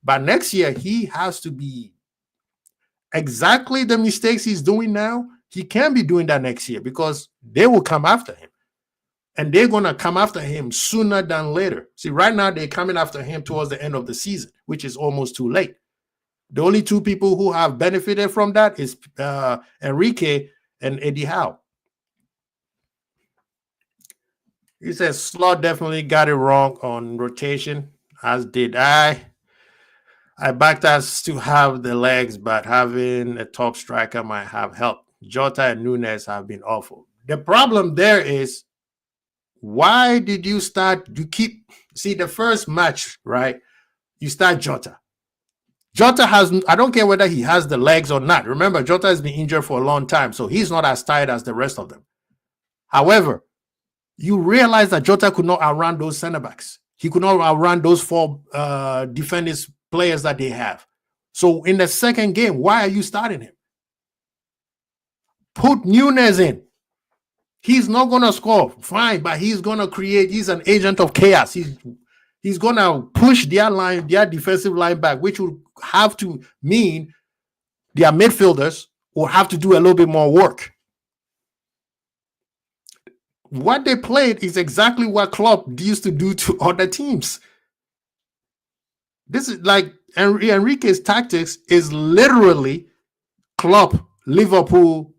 But next year, he has to be exactly the mistakes he's doing now. He can't be doing that next year, because they will come after him. And they're going to come after him sooner than later. See, right now, they're coming after him towards the end of the season, which is almost too late. The only two people who have benefited from that is Enrique and Eddie Howe. He says Slot definitely got it wrong on rotation, as did I. I backed us to have the legs, but having a top striker might have helped. Jota and Nunes have been awful. The problem there is, why did you start? See, the first match, right? You start Jota. Jota I don't care whether he has the legs or not. Remember, Jota has been injured for a long time, so he's not as tired as the rest of them. However, you realize that Jota could not outrun those center backs. He could not outrun those four defenders players that they have. So in the second game, why are you starting him? Put Nunes in. He's not going to score, fine, but he's going to create. He's an agent of chaos. He's going to push their defensive line back, which will have to mean their midfielders will have to do a little bit more work. What they played is exactly what Klopp used to do to other teams. This is like Enrique's tactics is literally Klopp, Liverpool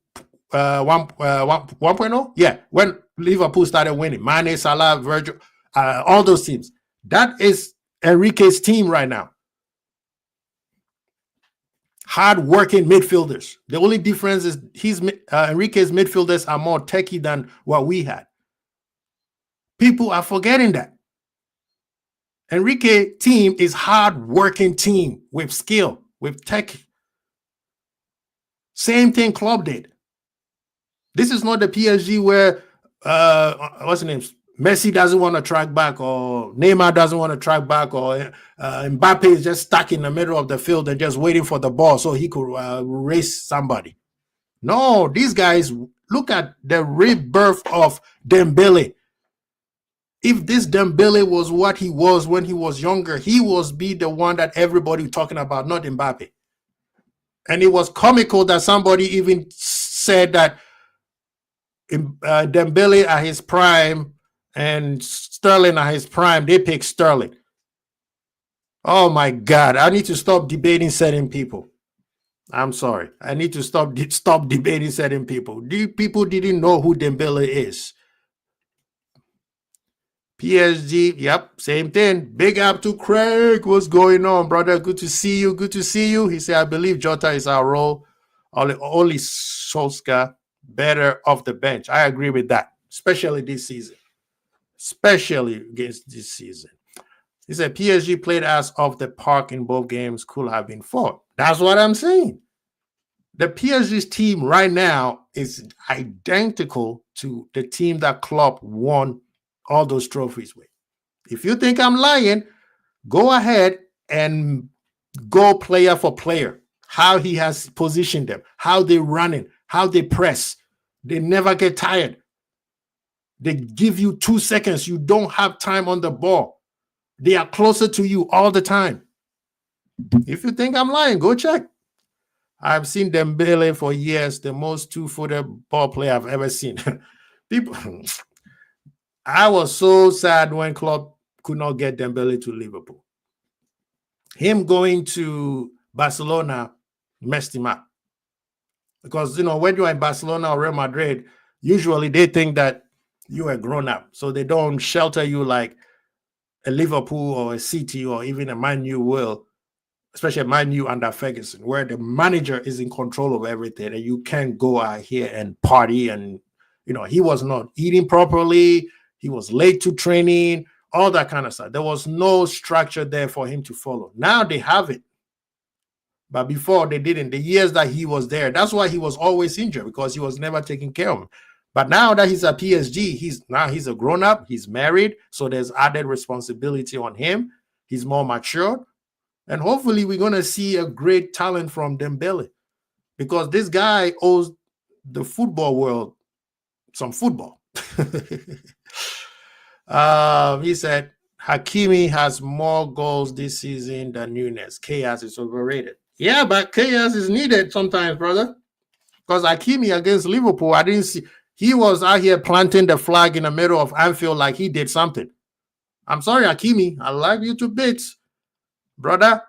1.0. Yeah, when Liverpool started winning, Mane, Salah, Virgil, all those teams. That is Enrique's team right now. Hard-working midfielders. The only difference is Enrique's midfielders are more techie than what we had. People are forgetting that. Enrique team is hard-working team with skill, with tech. Same thing Klopp did. This is not the PSG where what's the name? Messi doesn't want to track back, or Neymar doesn't want to track back, or Mbappe is just stuck in the middle of the field and just waiting for the ball so he could race somebody. No, these guys, look at the rebirth of Dembele. If this Dembele was what he was when he was younger, he was the one that everybody was talking about, not Mbappe. And it was comical that somebody even said that Dembele at his prime and Sterling at his prime, they pick Sterling. Oh my God, I need to stop debating certain people. I'm sorry. I need to stop debating certain people. People didn't know who Dembele is. PSG, yep, same thing. Big up to Craig. What's going on, brother? Good to see you. Good to see you. He said, I believe Jota is our role. Only Solskjaer better off the bench. I agree with that, especially this season. Especially against this season. He said, PSG played us off the park in both games. Could have been fought. That's what I'm saying. The PSG's team right now is identical to the team that Klopp won all those trophies with. If you think I'm lying, go ahead and go player for player. How he has positioned them, how they running, how they press. They never get tired. They give you 2 seconds. You don't have time on the ball. They are closer to you all the time. If you think I'm lying, go check. I've seen Dembele for years, the most two-footed ball player I've ever seen. People, I was so sad when Klopp could not get Dembele to Liverpool. Him going to Barcelona messed him up. Because, when you're in Barcelona or Real Madrid, usually they think that you are grown up. So they don't shelter you like a Liverpool or a City or even a Man U will, especially a Man U under Ferguson, where the manager is in control of everything and you can't go out here and party. And, he was not eating properly. He was late to training, all that kind of stuff. There was no structure there for him to follow. Now they have it. But before they didn't. The years that he was there, that's why he was always injured, because he was never taking care of him. But now that he's at PSG, he's a grown-up, he's married, so there's added responsibility on him. He's more mature. And hopefully we're going to see a great talent from Dembele, because this guy owes the football world some football. He said, Hakimi has more goals this season than Nunes. Chaos is overrated. Yeah, but chaos is needed sometimes, brother. Because Hakimi against Liverpool, I didn't see. He was out here planting the flag in the middle of Anfield like he did something. I'm sorry, Hakimi. I love you to bits. Brother,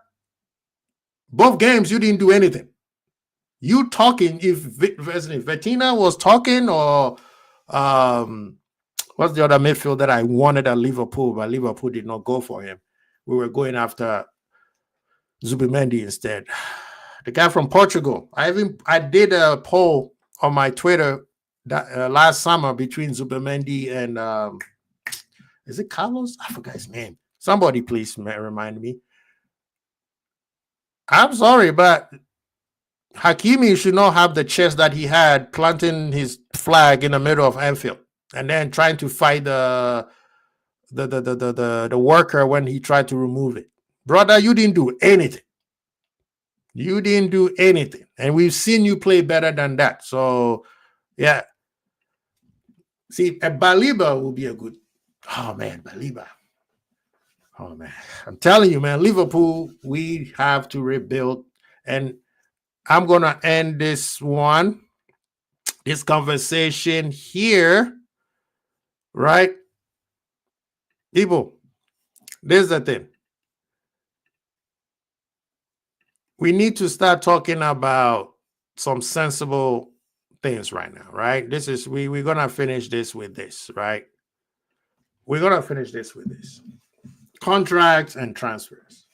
both games, you didn't do anything. You talking, if Vitina was talking, or what's the other midfield that I wanted at Liverpool, but Liverpool did not go for him. We were going after Zubimendi instead. The guy from Portugal. I did a poll on my Twitter that last summer between Zubimendi and is it Carlos? I forgot his name. Somebody please remind me. I'm sorry, but Hakimi should not have the chest that he had planting his flag in the middle of Anfield and then trying to fight the worker when he tried to remove it. Brother, you didn't do anything. You didn't do anything. And we've seen you play better than that. So, yeah. See, a Baliba will be a good... Oh, man, Baliba. Oh, man. I'm telling you, man, Liverpool, we have to rebuild. And I'm going to end this conversation here, right? People, this is the thing. We need to start talking about some sensible things right now, right? We're going to finish this with this, right? We're going to finish this with this. Contracts and transfers.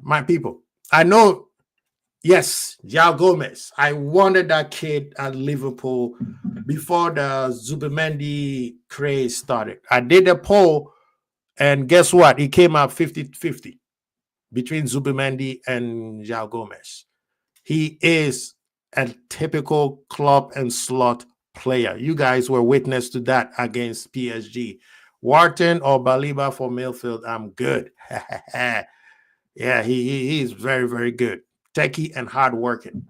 My people, I know, yes, João Gomez. I wanted that kid at Liverpool before the Zubimendi craze started. I did a poll, and guess what? It came out 50-50 between Zubimendi and João Gomez. He is a typical club and slot player. You guys were witness to that against PSG. Wharton or Baliba for midfield, I'm good. Yeah, he is very, very good. Techie and hardworking.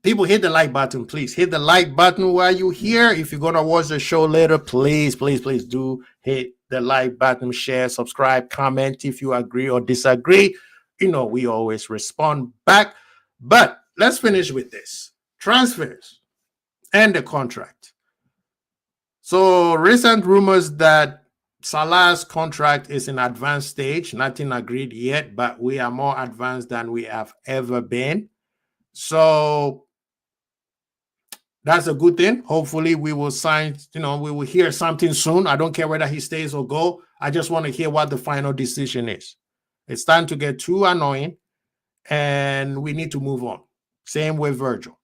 People, hit the like button, please. Hit the like button while you're here. If you're going to watch the show later, please, please, please do hit the like button, share, subscribe, comment if you agree or disagree. You know, we always respond back. But let's finish with this. Transfers and the contract. So recent rumors that Salah's contract is in advanced stage. Nothing agreed yet, but we are more advanced than we have ever been. So that's a good thing. Hopefully we will sign, we will hear something soon. I don't care whether he stays or go. I just want to hear what the final decision is. It's starting to get too annoying, and we need to move on. Same with Virgil.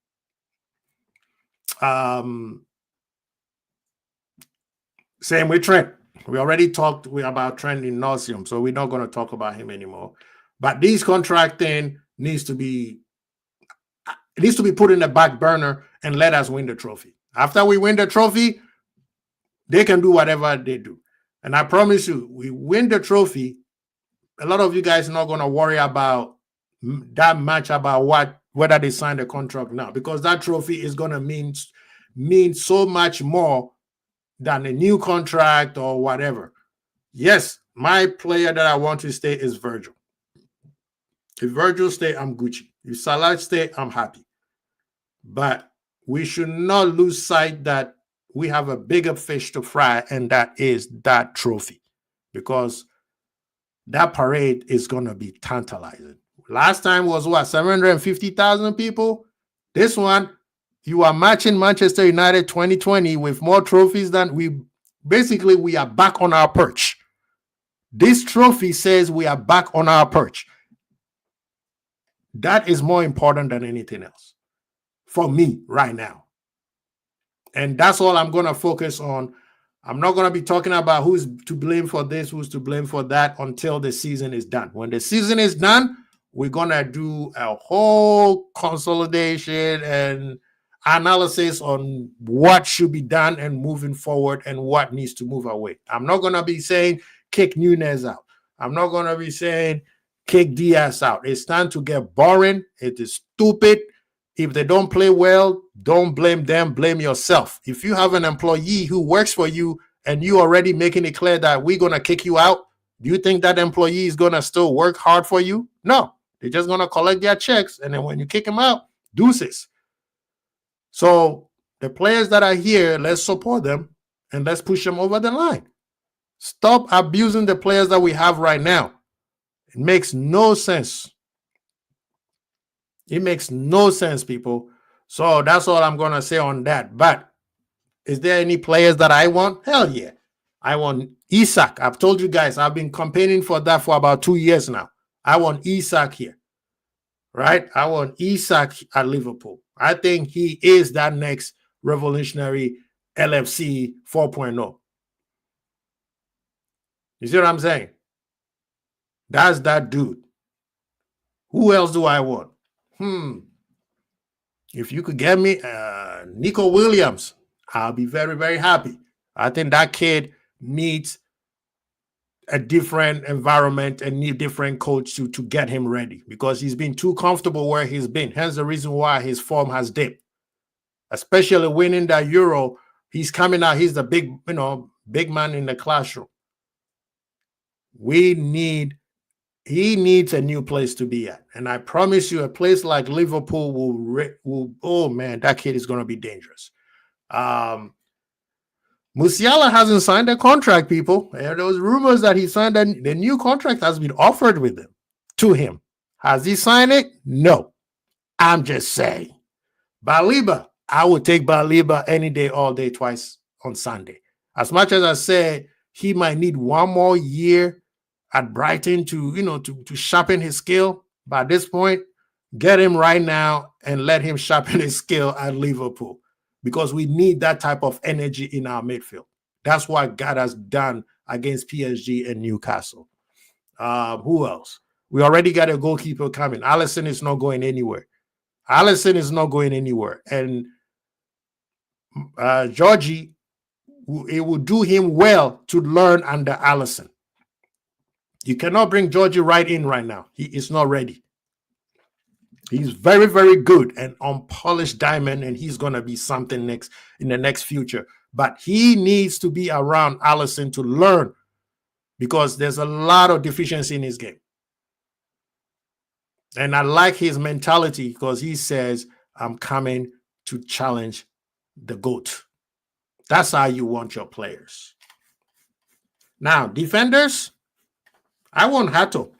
Same with Trent. We already talked about Trent in nauseam, so we're not going to talk about him anymore. But this contracting needs to be put in the back burner and let us win the trophy. After we win the trophy, they can do whatever they do. And I promise you, we win the trophy, a lot of you guys are not going to worry about that much about whether they sign the contract now, because that trophy is going to mean so much more than a new contract or whatever. Yes, my player that I want to stay is Virgil. If Virgil stay, I'm Gucci. If Salah stay, I'm happy. But we should not lose sight that we have a bigger fish to fry, and that is that trophy, because that parade is going to be tantalizing. Last time was what, 750,000 people? This one, you are matching Manchester United 2020 with more trophies than we are back on our perch. This trophy says we are back on our perch. That is more important than anything else for me right now. And that's all I'm going to focus on. I'm not going to be talking about who's to blame for this, who's to blame for that until the season is done. When the season is done, we're going to do a whole consolidation and analysis on what should be done and moving forward and what needs to move away. I'm not going to be saying kick Nunez out. I'm not going to be saying kick Diaz out. It's time to get boring. It is stupid. If they don't play well, don't blame them, blame yourself. If you have an employee who works for you and you already making it clear that we're going to kick you out, do you think that employee is going to still work hard for you? No, they're just going to collect their checks. And then when you kick them out, deuces. So the players that are here, let's support them and let's push them over the line. Stop abusing the players that we have right now. It makes no sense. It makes no sense, people. So that's all I'm going to say on that. But is there any players that I want? Hell yeah. I want Isak. I've told you guys, I've been campaigning for that for about 2 years now. I want Isak here, right? I want Isak at Liverpool. I think he is that next revolutionary LFC 4.0. You see what I'm saying? That's that dude. Who else do I want? If you could get me Nico Williams, I'll be very, very happy. I think that kid needs a different environment and need a different coach to get him ready because he's been too comfortable where he's been. Hence the reason why his form has dipped. Especially winning that Euro, he's coming out. He's the big man in the classroom. He needs a new place to be at. And I promise you, a place like Liverpool will oh man, that kid is going to be dangerous. Musiala hasn't signed a contract, people. There was rumors that he signed the new contract has been offered with him to him. Has he signed it? No. I'm just saying. Baliba, I would take Baliba any day, all day, twice on Sunday. As much as I said he might need one more year at Brighton to sharpen his skill. But at this point, get him right now and let him sharpen his skill at Liverpool because we need that type of energy in our midfield. That's what God has done against PSG and Newcastle. Who else? We already got a goalkeeper coming. Alisson is not going anywhere. And Georgie, it will do him well to learn under Alisson. You cannot bring Georgie right in right now. He is not ready. He's very, very good and unpolished diamond, and he's going to be something in the next future. But he needs to be around Alisson to learn because there's a lot of deficiency in his game. And I like his mentality because he says, I'm coming to challenge the GOAT. That's how you want your players. Now, defenders, I want Hato.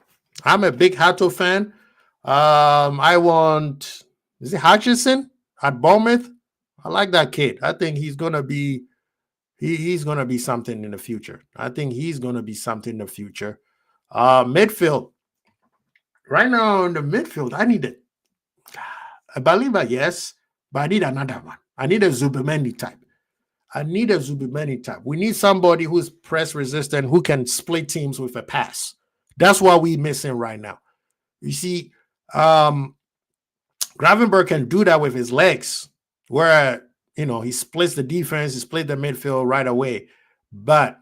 I'm a big Hato fan. I want, is it Hutchinson at Bournemouth? I like that kid. I think he's gonna be something in the future. Midfield. Right now in the midfield, I need a Baliba, yes, but I need another one. I need a Zubimendi type. We need somebody who's press resistant, who can split teams with a pass. That's what we're missing right now. You see, Gravenberg can do that with his legs, where he splits the defense, he splits the midfield right away. But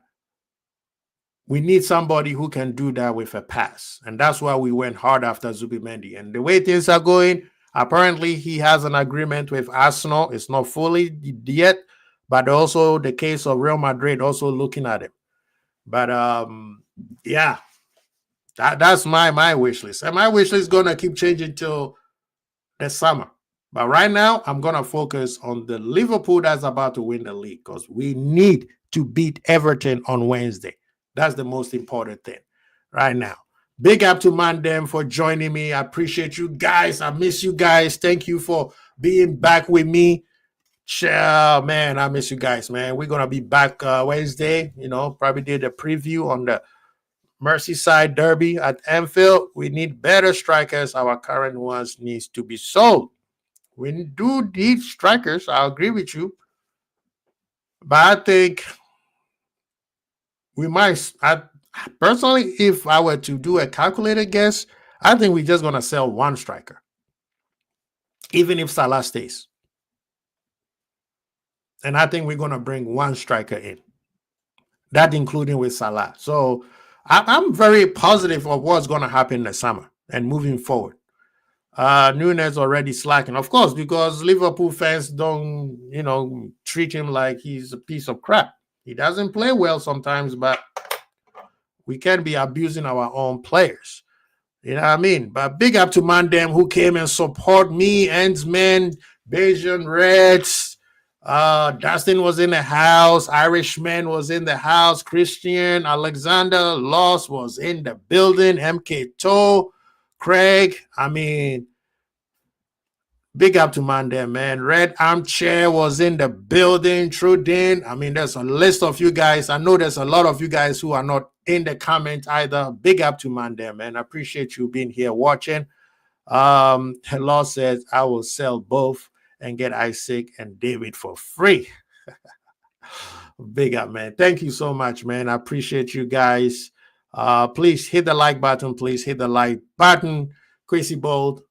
we need somebody who can do that with a pass. And that's why we went hard after Zubimendi. And the way things are going, apparently he has an agreement with Arsenal. It's not fully yet, but also the case of Real Madrid also looking at him. But yeah, that's my wish list. And my wish list is going to keep changing till the summer. But right now, I'm going to focus on the Liverpool that's about to win the league because we need to beat Everton on Wednesday. That's the most important thing right now. Big up to Mandem for joining me. I appreciate you guys. I miss you guys. Thank you for being back with me. Man, I miss you guys, man. We're going to be back Wednesday. Probably did a preview on the Merseyside Derby at Anfield. We need better strikers. Our current ones needs to be sold. We do need strikers. I agree with you. But I think we might. I personally, if I were to do a calculated guess, I think we're just gonna sell one striker, even if Salah stays. And I think we're gonna bring one striker in, that including with Salah. So I'm very positive of what's gonna happen in the summer and moving forward. Nunes already slacking, of course, because Liverpool fans don't, treat him like he's a piece of crap. He doesn't play well sometimes, but we can't be abusing our own players. You know what I mean? But big up to Mandem who came and support me, Endsman, Bayesian Reds. Dustin was in the house. Irishman was in the house. Christian Alexander Loss was in the building. MK Toe, Craig. I mean, big up to Mandem, man. Red Armchair was in the building. Trudin. I mean, there's a list of you guys. I know there's a lot of you guys who are not in the comments either. Big up to Mandem, man. I appreciate you being here watching. Hello says, I will sell both and get Isaac and David for free. Big up, man. Thank you so much, man. I appreciate you guys. Please hit the like button. Please hit the like button. Crazy Bold.